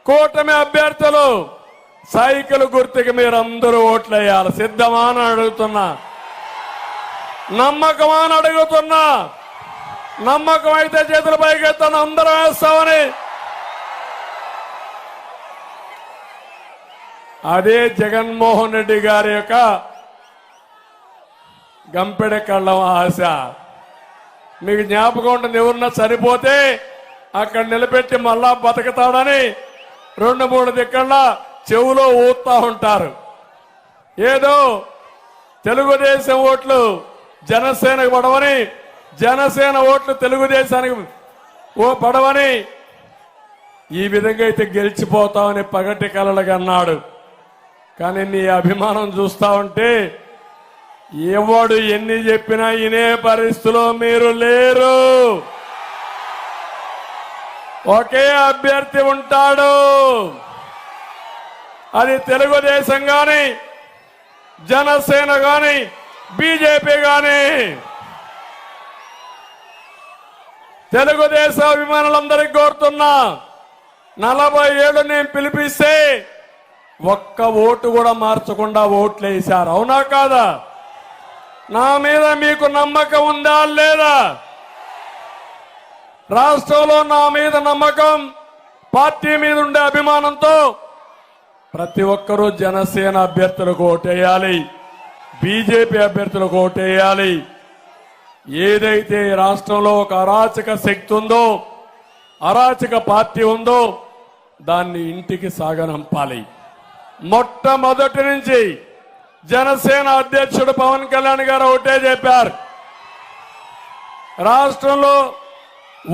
కూటమి అభ్యర్థులు సైకిల్ గుర్తుకి మీరందరూ ఓట్లేయాలి. సిద్ధమా అని అడుగుతున్నా, నమ్మకమా అని అడుగుతున్నా. నమ్మకం అయితే చేతుల పైకెత్తాను, అందరం వేస్తామని. అదే జగన్మోహన్ రెడ్డి గారి యొక్క గంపెడ కళ్ళం ఆశ. మీకు జ్ఞాపకం ఉంటుంది, ఎవరన్నా చనిపోతే అక్కడ నిలబెట్టి మళ్ళా బతుకుతాడని 2-3 దిక్కల చెవులో ఊతా ఉంటారు. ఏదో తెలుగుదేశం ఓట్లు జనసేనకు పడవని, జనసేన ఓట్లు తెలుగుదేశానికి పడవని, ఈ విధంగా అయితే గెలిచిపోతామని పగటి కలలుగా అన్నాడు. కానీ నీ అభిమానం చూస్తా ఉంటే ఎవడు ఎన్ని చెప్పినా ఇనే పరిస్థితిలో మీరు లేరు. ఒకే అభ్యర్థి ఉంటాడు, అది తెలుగుదేశం గాని, జనసేన గాని, బీజేపీ గాని. తెలుగుదేశం అభిమానులందరికీ కోరుతున్నా, 47 నేను పిలిపిస్తే ఒక్క ఓటు కూడా మార్చకుండా ఓట్లు వేశారు. అవునా కాదా? నా మీద మీకు నమ్మకం ఉందా లేదా? రాష్ట్రంలో నా మీద నమ్మకం, పార్టీ మీద ఉండే అభిమానంతో ప్రతి ఒక్కరూ జనసేన అభ్యర్థులకు ఓటేయాలి, బీజేపీ అభ్యర్థులకు ఓటేయాలి. ఏదైతే రాష్ట్రంలో ఒక అరాచక శక్తి ఉందో, అరాచక పార్టీ ఉందో దాన్ని ఇంటికి సాగనంపాలి. మొట్టమొదటి నుంచి జనసేన అధ్యక్షుడు పవన్ కళ్యాణ్ గారు ఒకటే చెప్పారు, రాష్ట్రంలో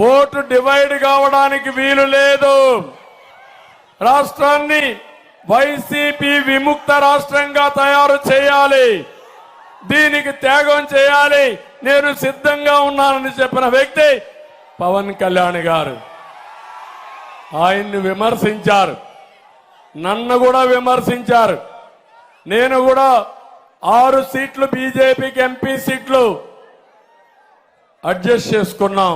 ఓటు డివైడ్ కావడానికి వీలు లేదు. రాష్ట్రాన్ని వైసీపీ విముక్త రాష్ట్రంగా తయారు చేయాలి, దీనికి త్యాగం చేయాలి, నేను సిద్ధంగా ఉన్నానని చెప్పిన వ్యక్తి పవన్ కళ్యాణ్ గారు. ఆయన్ని విమర్శించారు, నన్ను కూడా విమర్శించారు. నేను కూడా 6 సీట్లు బీజేపీకి ఎంపీ సీట్లు అడ్జస్ట్ చేసుకున్నాం.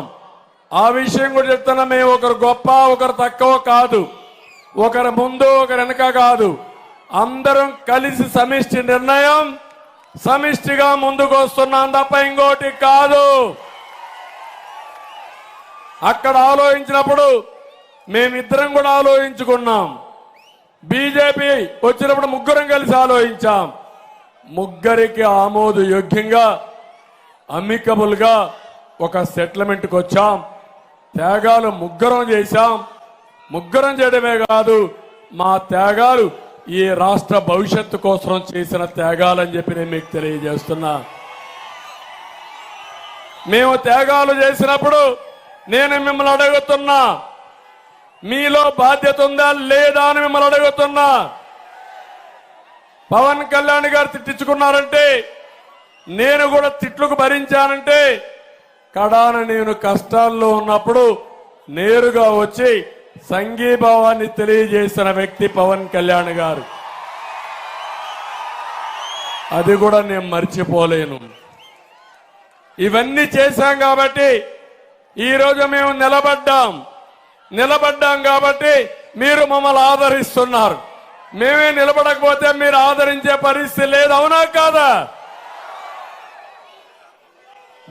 ఆ విషయం కూడా చెప్తున్నా, మేము ఒకరు గొప్ప ఒకరు తక్కువ కాదు, ఒకరు ముందు ఒకరు వెనక కాదు, అందరం కలిసి సమిష్టి నిర్ణయం, సమిష్టిగా ముందుకు వస్తున్నాం తప్ప ఇంకోటి కాదు. అక్కడ ఆలోచించినప్పుడు మేమిద్దరం కూడా ఆలోచించుకున్నాం. బీజేపీ వచ్చినప్పుడు ముగ్గురం కలిసి ఆలోచించాం. ముగ్గురికి ఆమోదయోగ్యంగా అమికబుల్ గా ఒక సెటిల్మెంట్కి వచ్చాం. త్యాగాలు ముగ్గురం చేశాం. ముగ్గురం చేయడమే కాదు, మా త్యాగాలు ఈ రాష్ట్ర భవిష్యత్తు కోసం చేసిన త్యాగాలని చెప్పి నేను మీకు తెలియజేస్తున్నా. మేము త్యాగాలు చేసినప్పుడు నేను మిమ్మల్ని అడుగుతున్నా, మీలో బాధ్యత ఉందా లేదా అని మిమ్మల్ని అడుగుతున్నా. పవన్ కళ్యాణ్ గారు తిట్టించుకున్నారంటే, నేను కూడా తిట్లకు భరించానంటే, కడాన నేను కష్టాల్లో ఉన్నప్పుడు నేరుగా వచ్చి సంఘీభావాన్ని తెలియజేసిన వ్యక్తి పవన్ కళ్యాణ్ గారు. అది కూడా నేను మర్చిపోలేను. ఇవన్నీ చేశాం కాబట్టి ఈరోజు మేము నిలబడ్డాం కాబట్టి మీరు మమ్మల్ని ఆదరిస్తున్నారు. మేమే నిలబడకపోతే మీరు ఆదరించే పరిస్థితి లేదు. అవునా కాదా?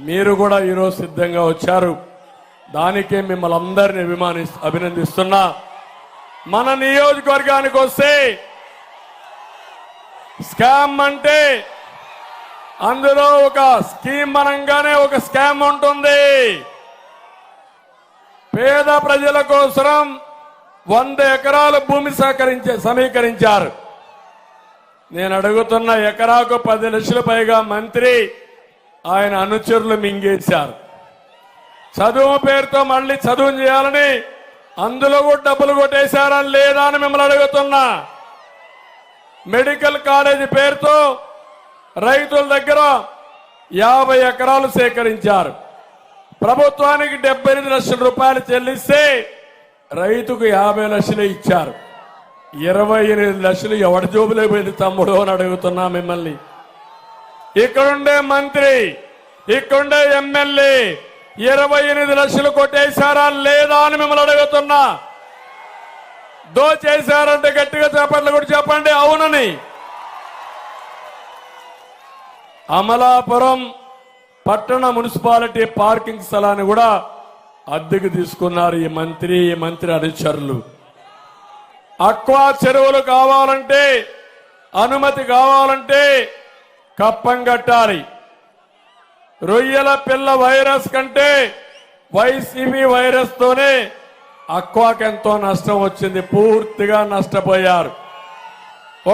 మీరు కూడా ఈరోజు సిద్ధంగా వచ్చారు, దానికే మిమ్మల్ని అందరినీ అభినందిస్తున్నా. మన నియోజకవర్గానికి వస్తే స్కామ్ అంటే అందులో ఒక స్కీమ్ పరంగానే ఒక స్కామ్ ఉంటుంది. పేద ప్రజల కోసం 100 ఎకరాల భూమి సమీకరించారు. నేను అడుగుతున్న ఎకరాకు 10 లక్షల పైగా మంత్రి ఆయన అనుచరులు మింగేశారు. చదువు పేరుతో మళ్ళీ చదువు చేయాలని అందులో కూడా డబ్బులు కొట్టేశారని లేదా అని మిమ్మల్ని అడుగుతున్నా. మెడికల్ కాలేజీ పేరుతో రైతుల దగ్గర 50 ఎకరాలు సేకరించారు. ప్రభుత్వానికి 78 లక్షల రూపాయలు చెల్లిస్తే రైతుకు 50 లక్షలు ఇచ్చారు. 28 లక్షలు ఎవరి జోబులో పోయింది తమ్ముడు అని అడుగుతున్నా మిమ్మల్ని. ఇక్కడుండే మంత్రి, ఇక్కడుండే ఎమ్మెల్యే 28 లక్షలు కొట్టేశారా లేదా అని మిమ్మల్ని అడుగుతున్నా. దోచేశారంటే గట్టిగా చెప్పండి కూడా చెప్పండి అవునని. అమలాపురం పట్టణ మున్సిపాలిటీ పార్కింగ్ స్థలాన్ని కూడా అద్దెకు తీసుకున్నారు ఈ మంత్రి అనుచరులు. అక్వా చెరువులు కావాలంటే అనుమతి కావాలంటే కప్పం కట్టాలి. రొయ్యల పిల్ల వైరస్ కంటే వైసీపీ వైరస్ తోనే అక్వాకి ఎంతో నష్టం వచ్చింది. పూర్తిగా నష్టపోయారు.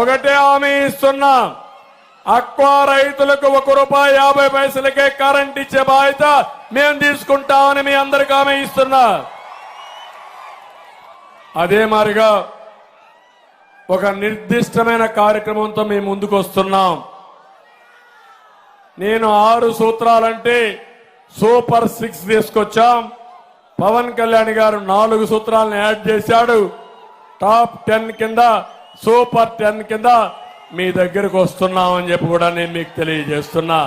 ఒకటే హామీ ఇస్తున్నా, అక్వా రైతులకు ₹1.50 కరెంట్ ఇచ్చే బాధ్యత మేము తీసుకుంటామని మీ అందరికీ హామీ ఇస్తున్నా. అదే మాదిరిగా ఒక నిర్దిష్టమైన కార్యక్రమంతో మేము ముందుకు వస్తున్నాం. నేను 6 సూత్రాలంటే సూపర్ 6 తీసుకొచ్చాం. పవన్ కళ్యాణ్ గారు 4 సూత్రాలను యాడ్ చేశాడు. టాప్ 10 కింద సూపర్ 10 కింద మీ దగ్గరకు వస్తున్నామని చెప్పి కూడా నేను మీకు తెలియజేస్తున్నా.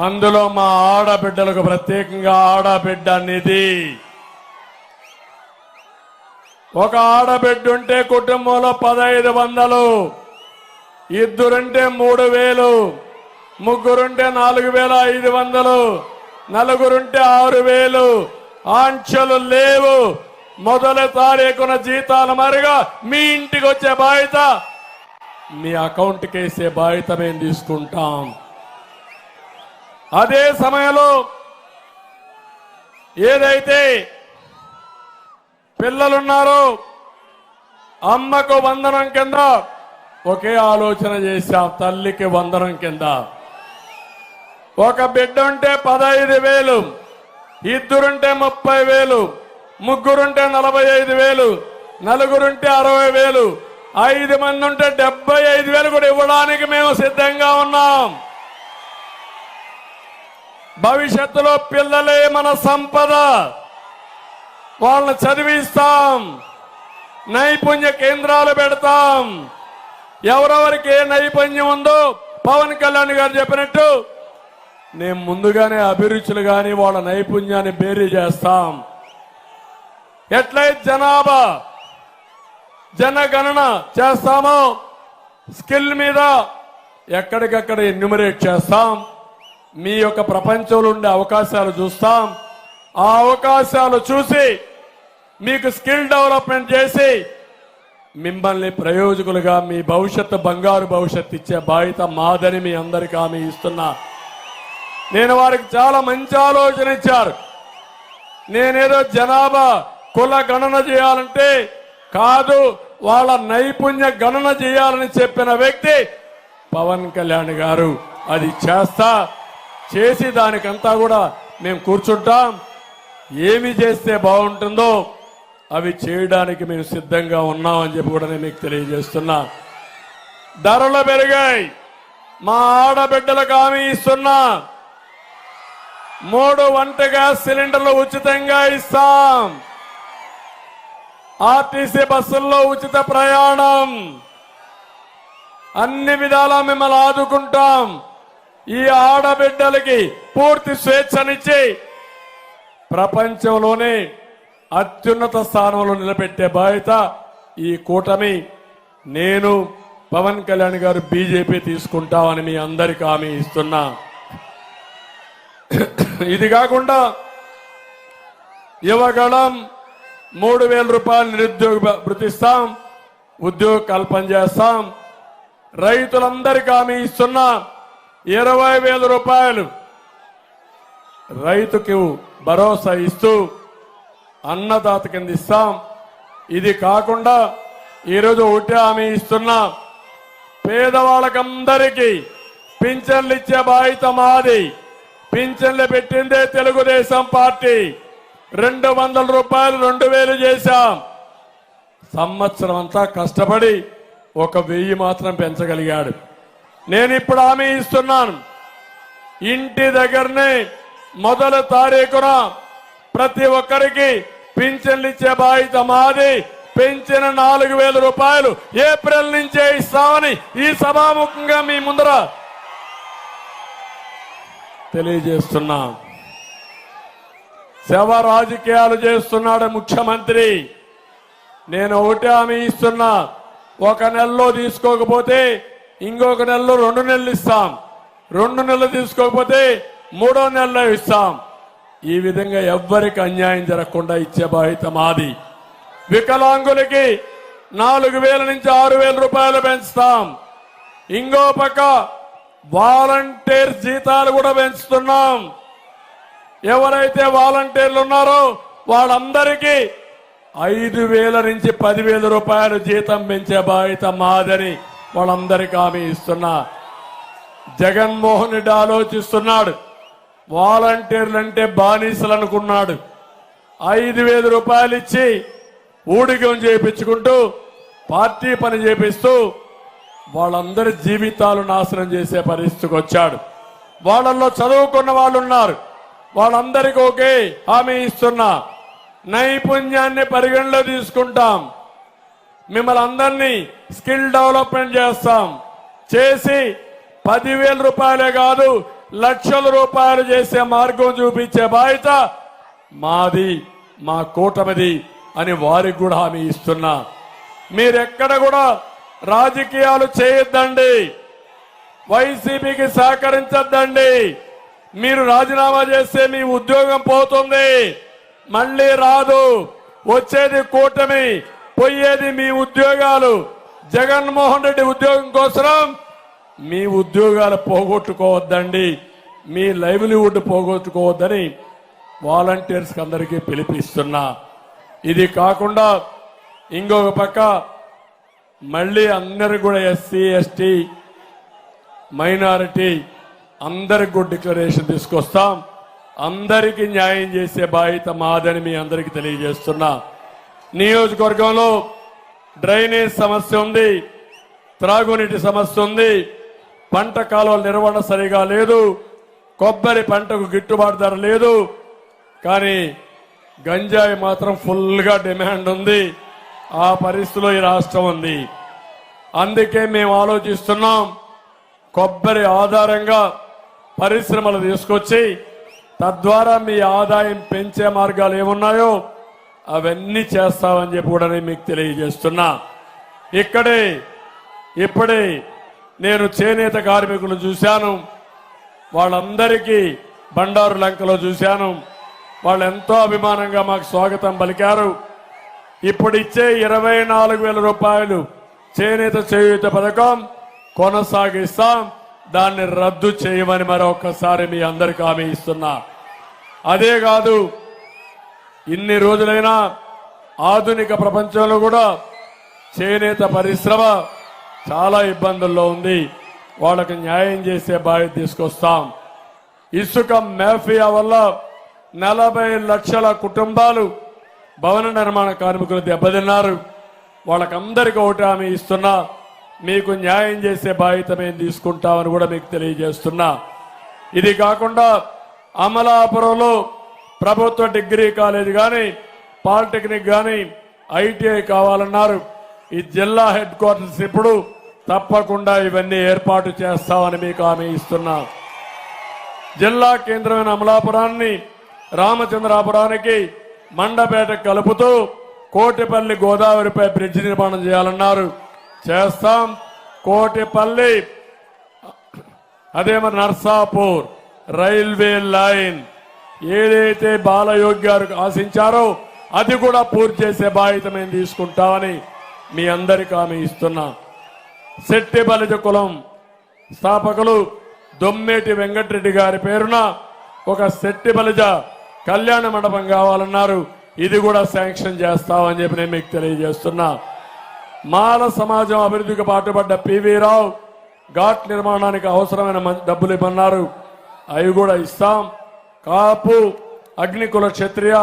అందులో మా ఆడబిడ్డలకు ప్రత్యేకంగా ఆడబిడ్డ నిధి. ఒక ఆడబిడ్డ ఉంటే కుటుంబంలో 1500, ఇద్దరుంటే 3000, ముగ్గురుంటే 4500, నలుగురుంటే 6000. ఆంక్షలు లేవు. మొదటి తారీఖున జీతాల మరుగా మీ ఇంటికి వచ్చే బాధ్యత, మీ అకౌంట్కి వేసే బాధ్యత మేము తీసుకుంటాం. అదే సమయంలో ఏదైతే పిల్లలున్నారో అమ్మకు వందనం కింద ఒకే ఆలోచన చేశాం. తల్లికి వందనం కింద ఒక బిడ్డ ఉంటే 15,000, ఇద్దరుంటే 30,000, ముగ్గురుంటే 45,000, నలుగురుంటే 60,000, 5 మంది ఉంటే 75,000 కూడా ఇవ్వడానికి మేము సిద్ధంగా ఉన్నాం. భవిష్యత్తులో పిల్లలే మన సంపద. వాళ్ళని చదివిస్తాం, నైపుణ్య కేంద్రాలు పెడతాం. ఎవరెవరికి ఏ నైపుణ్యం ఉందో పవన్ కళ్యాణ్ గారు చెప్పినట్టు నేను ముందుగానే అభిరుచులు గాని వాళ్ళ నైపుణ్యాన్ని బేరీ చేస్తాం. ఎట్లయితే జనగణన చేస్తామో స్కిల్ మీద ఎక్కడికక్కడ ఎన్యూమరేట్ చేస్తాం. మీ యొక్క ప్రపంచంలో ఉండే అవకాశాలు చూస్తాం. ఆ అవకాశాలు చూసి మీకు స్కిల్ డెవలప్మెంట్ చేసి మిమ్మల్ని ప్రయోజకులుగా మీ భవిష్యత్తు బంగారు భవిష్యత్తు ఇచ్చే బాధ్యత మాదని మీ అందరికీ హామీ ఇస్తున్నా. నేను వారికి చాలా మంచి ఆలోచన ఇచ్చారు. నేనేదో జనాభా కుల గణన చేయాలంటే కాదు, వాళ్ళ నైపుణ్య గణన చేయాలని చెప్పిన వ్యక్తి పవన్ కళ్యాణ్ గారు. అది చేసి దానికంతా కూడా మేము కూర్చుంటాం. ఏమి చేస్తే బాగుంటుందో అవి చేయడానికి మేము సిద్ధంగా ఉన్నామని చెప్పి కూడా నేను మీకు తెలియజేస్తున్నా. ధరలు పెరిగాయి. మా ఆడబిడ్డలకు హామీ ఇస్తున్నా, 3 వంట గ్యాస్ సిలిండర్లు ఉచితంగా ఇస్తాం. ఆర్టీసీ బస్సుల్లో ఉచిత ప్రయాణం. అన్ని విధాలా మిమ్మల్ని ఆదుకుంటాం. ఈ ఆడబిడ్డలకి పూర్తి స్వేచ్ఛనిచ్చి ప్రపంచంలోనే అత్యున్నత స్థానంలో నిలబెట్టే బాధ్యత ఈ కూటమి, నేను, పవన్ కళ్యాణ్ గారు, బీజేపీ తీసుకుంటామని మీ అందరికీ హామీ ఇస్తున్నా. ఇది కాకుండా యువగళం 3,000 రూపాయలు నిరుద్యోగ భృతిస్తాం, ఉద్యోగ కల్పన చేస్తాం. రైతులందరికీ హామీ ఇస్తున్నా, 20,000 రూపాయలు రైతుకు భరోసా ఇస్తూ అన్నదాత కింద ఇస్తాం. ఇది కాకుండా ఈరోజు ఒకటే హామీ ఇస్తున్నా, పేదవాళ్ళకందరికీ పింఛన్లు ఇచ్చే బాధ్యత మాది. పింఛన్లు పెట్టిందే తెలుగుదేశం పార్టీ. 200 రూపాయలు 2,000 చేశాం. సంవత్సరం అంతా కష్టపడి 1,000 మాత్రం పెంచగలిగాడు. నేను ఇప్పుడు హామీ ఇస్తున్నాను, ఇంటి దగ్గరనే మొదటి తారీఖున ప్రతి ఒక్కరికి పింఛన్లు ఇచ్చే బాధ్యత మాది. పెంచిన 4,000 రూపాయలు ఏప్రిల్ నుంచే ఇస్తామని ఈ సభాముఖంగా మీ ముందర తెలియజేస్తున్నా. శవ రాజకీయాలు చేస్తున్నాడు ముఖ్యమంత్రి. నేను ఒకటే హామీ ఇస్తున్నా, ఒక నెలలో తీసుకోకపోతే ఇంకొక నెలలో 2 నెలలు ఇస్తాం, 2 నెలలు తీసుకోకపోతే 3వ నెలలో ఇస్తాం. ఈ విధంగా ఎవ్వరికి అన్యాయం జరగకుండా ఇచ్చే బాధ్యత మాది. వికలాంగులకి 4,000 నుంచి 6,000 రూపాయలు పెంచుతాం. ఇంకో పక్క వాలంటీర్ జీతాలు కూడా పెంచుతున్నాం. ఎవరైతే వాలంటీర్లు ఉన్నారో వాళ్ళందరికీ 5,000 నుంచి 10,000 రూపాయలు జీతం పెంచే బాధ్యత మాదని వాళ్ళందరికీ హామీ ఇస్తున్నా. జగన్మోహన్ రెడ్డి ఆలోచిస్తున్నాడు, వాలంటీర్లంటే బానిసలు అనుకున్నాడు. 5,000 రూపాయలు ఇచ్చి ఊడిగం చేయించుకుంటూ పార్టీ పని చేపిస్తూ వాళ్ళందరి జీవితాలు నాశనం చేసే పరిస్థితికి వచ్చాడు. వాళ్ళల్లో చదువుకున్న వాళ్ళు ఉన్నారు, వాళ్ళందరికీ ఒకే హామీ ఇస్తున్నా, నైపుణ్యాన్ని పరిగణలో తీసుకుంటాం. మిమ్మల్ని అందరినీ స్కిల్ డెవలప్మెంట్ చేస్తాం. చేసి 10,000 రూపాయలే కాదు, లక్షల రూపాయలు చేసే మార్గం చూపించే బాధ్యత మాది, మా కూటమిది అని వారికి కూడా హామీ ఇస్తున్నా. మీరెక్కడ కూడా రాజకీయాలు చేయొద్దండి, వైసీపీకి సహకరించొద్దండి. మీరు రాజీనామా చేస్తే మీ ఉద్యోగం పోతుంది, మళ్ళీ రాదు. వచ్చేది కూటమి, పోయేది మీ ఉద్యోగాలు. జగన్మోహన్ రెడ్డి ఉద్యోగం కోసం మీ ఉద్యోగాలు పోగొట్టుకోవద్దండి, మీ లైవ్లీవుడ్ పోగొట్టుకోవద్దని వాలంటీర్స్ అందరికీ పిలిపిస్తున్నా. ఇది కాకుండా ఇంకొక పక్క మళ్ళీ అందరు కూడా ఎస్సీ ఎస్టీ మైనారిటీ అందరికి కూడా డిక్లరేషన్ తీసుకొస్తాం. అందరికీ న్యాయం చేసే బాధ్యత మాదని మీ అందరికీ తెలియజేస్తున్నా. నియోజకవర్గంలో డ్రైనేజ్ సమస్య ఉంది, త్రాగునీటి సమస్య ఉంది, పంట కాలువల నిర్వహణ సరిగా లేదు, కొబ్బరి పంటకు గిట్టుబాటు ధర లేదు. కానీ గంజాయి మాత్రం ఫుల్గా డిమాండ్ ఉంది. ఆ పరిస్థితిలో ఈ రాష్ట్రం ఉంది. అందుకే మేము ఆలోచిస్తున్నాం, కొబ్బరి ఆధారంగా పరిశ్రమలు తీసుకొచ్చి తద్వారా మీ ఆదాయం పెంచే మార్గాలు ఏమున్నాయో అవన్నీ చేస్తామని చెప్పి కూడా నేను మీకు తెలియజేస్తున్నా. ఇప్పుడే నేను చేనేత కార్మికులు చూశాను, వాళ్ళందరికీ బండారు లంకలో చూశాను. వాళ్ళు ఎంతో అభిమానంగా మాకు స్వాగతం పలికారు. ఇప్పుడు ఇచ్చే 24,000 రూపాయలు చేనేత చేయూత పథకం కొనసాగిస్తాం, దాన్ని రద్దు చేయమని మరొకసారి మీ అందరికీ హామీ ఇస్తున్నా. అదే కాదు, ఇన్ని రోజులైనా ఆధునిక ప్రపంచంలో కూడా చేనేత పరిశ్రమ చాలా ఇబ్బందుల్లో ఉంది. వాళ్ళకి న్యాయం చేసే బాధ్యత తీసుకొస్తాం. ఇసుక మాఫియా వల్ల 40 లక్షల కుటుంబాలు భవన నిర్మాణ కార్మికులు దెబ్బతిన్నారు. వాళ్ళకందరికీ ఒకటి హామీ ఇస్తున్నా, మీకు న్యాయం చేసే బాధ్యత మేము తీసుకుంటామని కూడా మీకు తెలియజేస్తున్నా. ఇది కాకుండా అమలాపురంలో ప్రభుత్వ డిగ్రీ కాలేజ్ కానీ పాలిటెక్నిక్ కానీ ఐటీఐ కావాలన్నారు. ఈ జిల్లా హెడ్ క్వార్టర్స్ ఇప్పుడు తప్పకుండా ఇవన్నీ ఏర్పాటు చేస్తామని మీకు హామీ ఇస్తున్నా. జిల్లా కేంద్రమైన అమలాపురాన్ని రామచంద్రాపురానికి మండపేట కలుపుతూ కోటిపల్లి గోదావరిపై బ్రిడ్జి నిర్మాణం చేయాలన్నారు, చేస్తాం. కోటిపల్లి అదే మరి నర్సాపూర్ రైల్వే లైన్ ఏదైతే బాలయోగి గారు ఆశించారో అది కూడా పూర్తి చేసే బాధ్యత మేము తీసుకుంటామని మీ అందరికీ హామీ ఇస్తున్నా. శెట్టి బలిజ కులం స్థాపకులు దొమ్మేటి వెంకటరెడ్డి గారి పేరున ఒక శెట్టి బలిజ కళ్యాణ మండపం కావాలన్నారు, ఇది కూడా శాంక్షన్ చేస్తామని చెప్పి నేను మీకు తెలియజేస్తున్నా. మాల సమాజం అభివృద్ధికి పాటుపడ్డ పివి రావు ఘాట్ నిర్మాణానికి అవసరమైన డబ్బులు ఇవ్వన్నారు, అవి కూడా ఇస్తాం. కాపు అగ్నికుల క్షత్రియ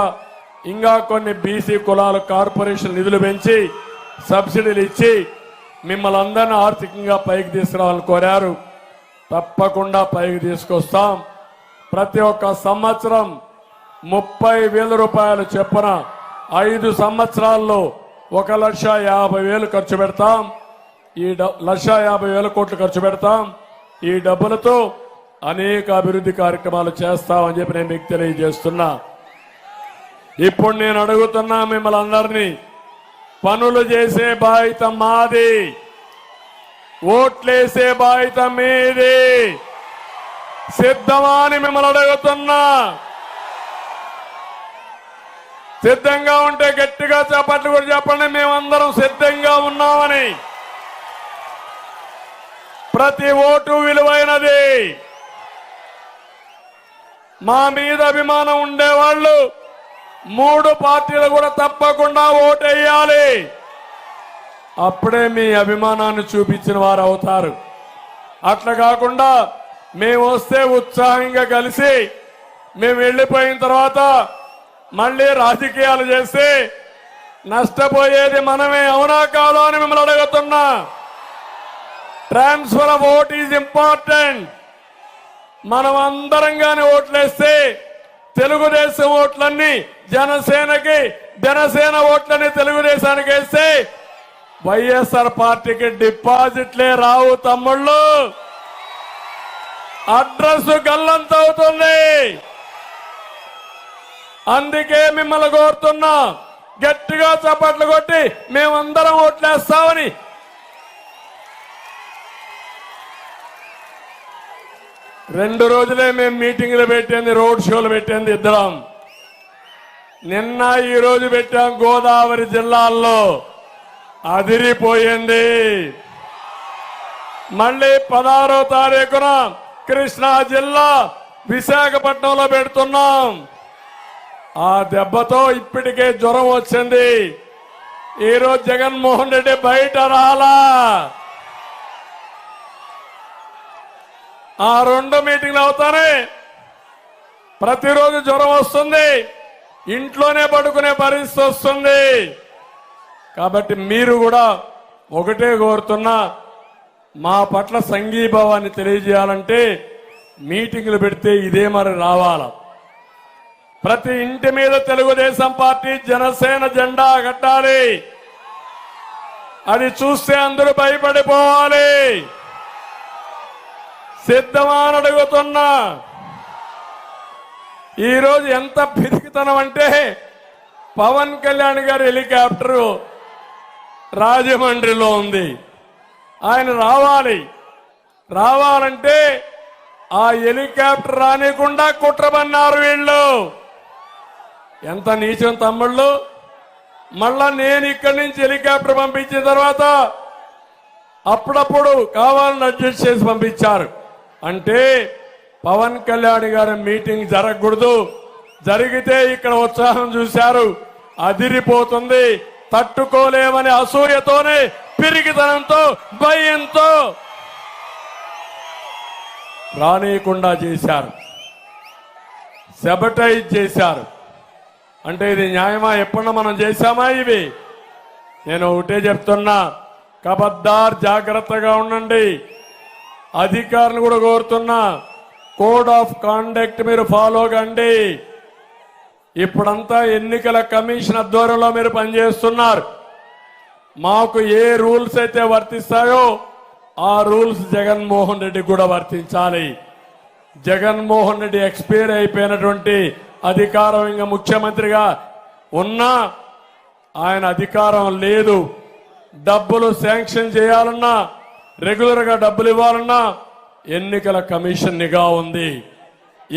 ఇంకా కొన్ని బీసీ కులాల కార్పొరేషన్ నిధులు పెంచి సబ్సిడీలు ఇచ్చి మిమ్మల్ని అందరినీ ఆర్థికంగా పైకి తీసుకురావాలని కోరారు, తప్పకుండా పైకి తీసుకొస్తాం. ప్రతి ఒక్క సంవత్సరం 30,000 రూపాయలు చొప్పున 5 సంవత్సరాల్లో 1,50,000 ఖర్చు పెడతాం. ఈ 1,50,000 కోట్లు ఖర్చు పెడతాం. ఈ డబ్బులతో అనేక అభివృద్ధి కార్యక్రమాలు చేస్తామని చెప్పి నేను మీకు తెలియజేస్తున్నా. ఇప్పుడు నేను అడుగుతున్నా మిమ్మల్ని అందరినీ, పనులు చేసే బాధ్యత మాది, ఓట్లేసే బాధ్యత మీది. సిద్ధమా అని మిమ్మల్ని అడుగుతున్నా. సిద్ధంగా ఉంటే గట్టిగా చప్పట్లు కూడా చెప్పండి, మేమందరం సిద్ధంగా ఉన్నామని. ప్రతి ఓటు విలువైనది. మా మీద అభిమానం ఉండేవాళ్ళు 3 పార్టీలు కూడా తప్పకుండా ఓటేయాలి. అప్పుడే మీ అభిమానాన్ని చూపించిన వారు అవుతారు. అట్లా కాకుండా మేము వస్తే ఉత్సాహంగా కలిసి మేము వెళ్ళిపోయిన తర్వాత మళ్ళీ రాజకీయాలు చేస్తే నష్టపోయేది మనమే. అవునా కాదా అని మిమ్మల్ని అడుగుతున్నా. Transfer of vote is important. మనం అందరం గాని ఓట్లేస్తే తెలుగుదేశం ఓట్లన్నీ జనసేనకి, జనసేన ఓట్లని తెలుగుదేశానికి వేస్తే వైఎస్ఆర్ పార్టీకి డిపాజిట్లే రావు తమ్ముళ్ళు. అడ్రస్ గల్లంతవుతుంది. అందుకే మిమ్మల్ని కోరుతున్నా, గట్టిగా చప్పట్లు కొట్టి మేమందరం ఓట్లేస్తామని. రెండు రోజులే మేము మీటింగ్లు పెట్టింది, రోడ్ షోలు పెట్టింది ఇద్దరం. నిన్న ఈ రోజు పెట్టాం గోదావరి జిల్లాల్లో, అదిరిపోయింది. మళ్ళీ 16వ తారీఖున కృష్ణా జిల్లా విశాఖపట్నంలో పెడుతున్నాం. ఆ దెబ్బతో ఇప్పటికే జ్వరం వచ్చింది. ఈరోజు జగన్మోహన్ రెడ్డి బయట రాలా. ఆ 2 మీటింగ్లు అవుతానే ప్రతిరోజు జ్వరం వస్తుంది, ఇంట్లోనే పడుకునే పరిస్థితి వస్తుంది. కాబట్టి మీరు కూడా ఒకటే కోరుతున్నా, మా పట్ల సంఘీభావాన్ని తెలియజేయాలంటే మీటింగ్లు పెడితే ఇదే మరి రావాల. ప్రతి ఇంటి మీద తెలుగుదేశం పార్టీ, జనసేన జెండా కట్టాలి. అది చూస్తే అందరూ భయపడిపోవాలి. సిద్ధమా అని అడుగుతున్నా. ఈరోజు ఎంత పిరికితనం అంటే, పవన్ కళ్యాణ్ గారి హెలికాప్టరు రాజమండ్రిలో ఉంది. ఆయన రావాలంటే ఆ హెలికాప్టర్ రానికుండా కుట్రబన్నారు వీళ్ళు. ఎంత నీచం తమ్ముళ్ళు. మళ్ళా నేను ఇక్కడి నుంచి హెలికాప్టర్ పంపించిన తర్వాత అప్పుడప్పుడు కావాలని అడ్జస్ట్ చేసి పంపించారు. అంటే పవన్ కళ్యాణ్ గారి మీటింగ్ జరగకూడదు, జరిగితే ఇక్కడ ఉత్సాహం చూశారు, అదిరిపోతుంది, తట్టుకోలేమని అసూయతోనే, పిరికితనంతో, భయంతో రానియకుండా చేశారు, సెబటైజ్ చేశారు. అంటే ఇది న్యాయమా? ఎప్పుడన్నా మనం చేశామా ఇవి? నేను ఒకటే చెప్తున్నా, కబద్దార్ జాగ్రత్తగా ఉండండి. అధికారులు కూడా కోరుతున్నా, కోడ్ ఆఫ్ కాండక్ట్ మీరు ఫాలో కండి. ఇప్పుడంతా ఎన్నికల కమిషన్ ఆధ్వర్యంలో మీరు పనిచేస్తున్నారు. మాకు ఏ రూల్స్ అయితే వర్తిస్తాయో ఆ రూల్స్ జగన్మోహన్ రెడ్డి కూడా వర్తించాలి. జగన్మోహన్ రెడ్డి ఎక్స్పైర్ అయిపోయినటువంటి అధికారం ఇంకా ముఖ్యమంత్రిగా ఉన్నా ఆయన అధికారం లేదు. డబ్బులు శాంక్షన్ చేయాలన్నా, రెగ్యులర్ గా డబ్బులు ఇవ్వాలన్నా ఎన్నికల కమిషన్ నిఘా ఉంది.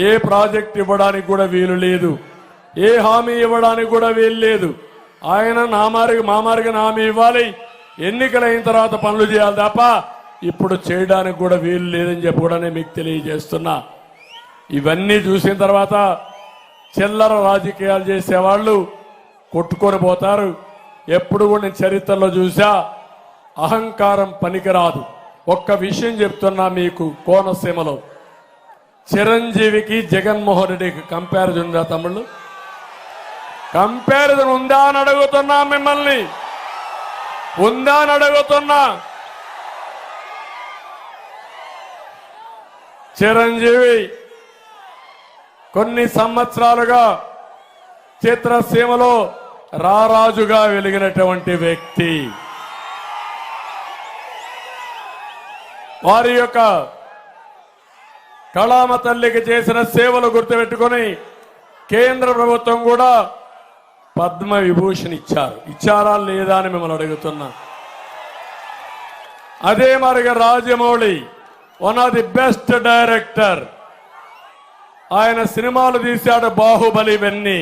ఏ ప్రాజెక్ట్ ఇవ్వడానికి కూడా వీలు లేదు, ఏ హామీ ఇవ్వడానికి కూడా వీలు లేదు. ఆయన మామారిగా హామీ ఇవ్వాలి, ఎన్నికలైన తర్వాత పనులు చేయాలి తప్ప ఇప్పుడు చేయడానికి కూడా వీలు లేదని చెప్పి కూడా నేను మీకు తెలియజేస్తున్నా. ఇవన్నీ చూసిన తర్వాత చిల్లర రాజకీయాలు చేసేవాళ్ళు కొట్టుకొని పోతారు. ఎప్పుడు కూడా నేను చరిత్రలో చూసా, అహంకారం పనికిరాదు. ఒక్క విషయం చెప్తున్నా మీకు, కోనసీమలో చిరంజీవికి జగన్మోహన్ రెడ్డికి కంపారిజన్ ఉందా తమ్ముళ్ళు? కంపారిజన్ ఉందా అని అడుగుతున్నా మిమ్మల్ని, ఉందా అని అడుగుతున్నా. చిరంజీవి కొన్ని సంవత్సరాలుగా చిత్రసీమలో రారాజుగా వెలిగినటువంటి వ్యక్తి. వారి యొక్క కళామ తల్లికి చేసిన సేవలు గుర్తుపెట్టుకుని కేంద్ర ప్రభుత్వం కూడా పద్మ విభూషణ్ ఇచ్చారా లేదా అని మిమ్మల్ని అడుగుతున్నా. అదే మరిగా Rajamouli one of the best director. ఆయన సినిమాలు తీశాడు, బాహుబలి ఇవన్నీ.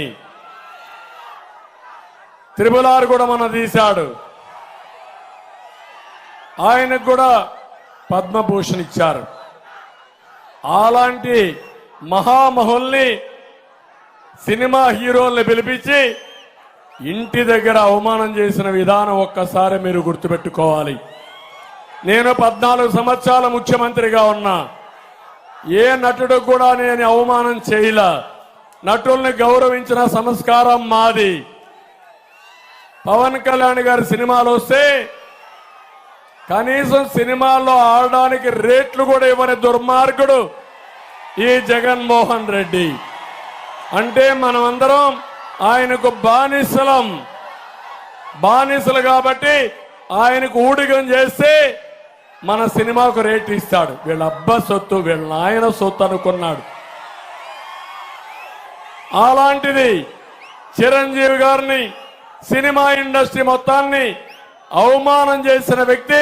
త్రిబుల్ కూడా మనం తీశాడు. ఆయనకు కూడా పద్మభూషణ్ ఇచ్చారు. అలాంటి మహామహుల్ని, సినిమా హీరోల్ని పిలిపించి ఇంటి దగ్గర అవమానం చేసిన విధానం ఒక్కసారి మీరు గుర్తుపెట్టుకోవాలి. నేను 14 సంవత్సరాల ముఖ్యమంత్రిగా ఉన్నా. ఏ నటుడు కూడా నేను అవమానం చేయలా. నటుల్ని గౌరవించిన సంస్కారం మాది. పవన్ కళ్యాణ్ గారి సినిమాలు వస్తే కనీసం సినిమాల్లో ఆడడానికి రేట్లు కూడా ఇవ్వని దుర్మార్గుడు ఈ జగన్మోహన్ రెడ్డి. అంటే మనమందరం ఆయనకు బానిసలు కాబట్టి ఆయనకు ఊడిగం చేస్తే మన సినిమాకు రేట్ ఇస్తాడు. వీళ్ళ అబ్బా సొత్తు, వీళ్ళ నాయన సొత్తు అనుకున్నాడు. అలాంటిది చిరంజీవి గారిని, సినిమా ఇండస్ట్రీ మొత్తాన్ని అవమానం చేసిన వ్యక్తి,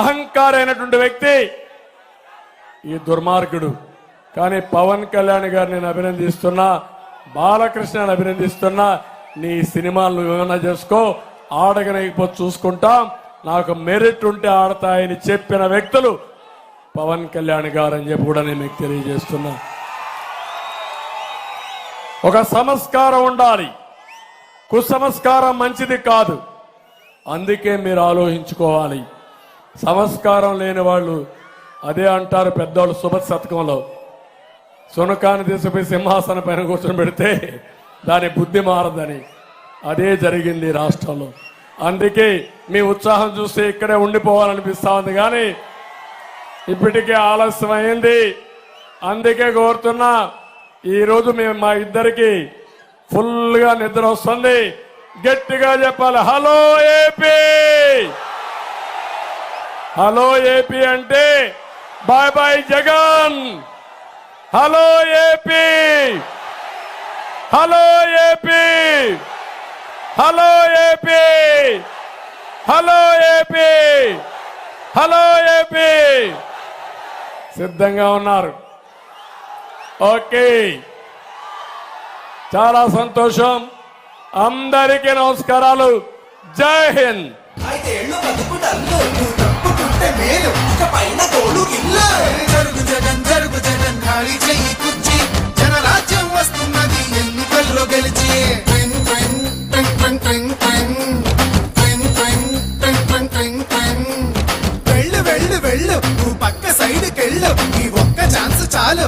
అహంకారైనటువంటి వ్యక్తి ఈ దుర్మార్గుడు. కానీ పవన్ కళ్యాణ్ గారిని నేను అభినందిస్తున్నా, బాలకృష్ణని అభినందిస్తున్నా. నీ సినిమాలను ఏమైనా చేసుకో, ఆడగనకపోతే చూసుకుంటాం, నాకు మెరిట్ ఉంటే ఆడతాయని చెప్పిన వ్యక్తులు పవన్ కళ్యాణ్ గారు అని చెప్పి కూడా నేను మీకు తెలియజేస్తున్నా. ఒక సంస్కారం ఉండాలి, కుసంస్కారం మంచిది కాదు. అందుకే మీరు ఆలోచించుకోవాలి. సంస్కారం లేని వాళ్ళు అదే అంటారు పెద్దవాళ్ళు సుభత్ శతకంలో, సునకాన్ని తీసుకుపోయి సింహాసనం పైన కూర్చొని పెడితే దాని బుద్ధి మారదని. అదే జరిగింది రాష్ట్రంలో. అందుకే మీ ఉత్సాహం చూస్తే ఇక్కడే ఉండిపోవాలనిపిస్తా ఉంది, కానీ ఇప్పటికే ఆలస్యం అయింది. అందుకే కోరుతున్నా, ఈరోజు మేము మా ఇద్దరికి ఫుల్గా నిద్ర వస్తుంది. గట్టిగా చెప్పాలి, హలో ఏపీ. హలో ఏపీ అంటే bye bye Jagan. Hello AP, hello AP, hello AP, hello AP, hello AP. సిద్ధంగా ఉన్నారు? ఓకే, చాలా సంతోషం. అందరికీ నమస్కారాలు. జై హింద్. జరుగు జగన్ జరుగు జగన్, ఖాళీ చెయ్యి కుర్చీ, జనరాజ్యం వస్తున్నది ఎన్నికల్లో గెలిచి. వెళ్ళు వెళ్ళు వెళ్ళు, నువ్వు పక్క సైడ్కెళ్ళు, ఈ ఒక్క ఛాన్స్ చాలు.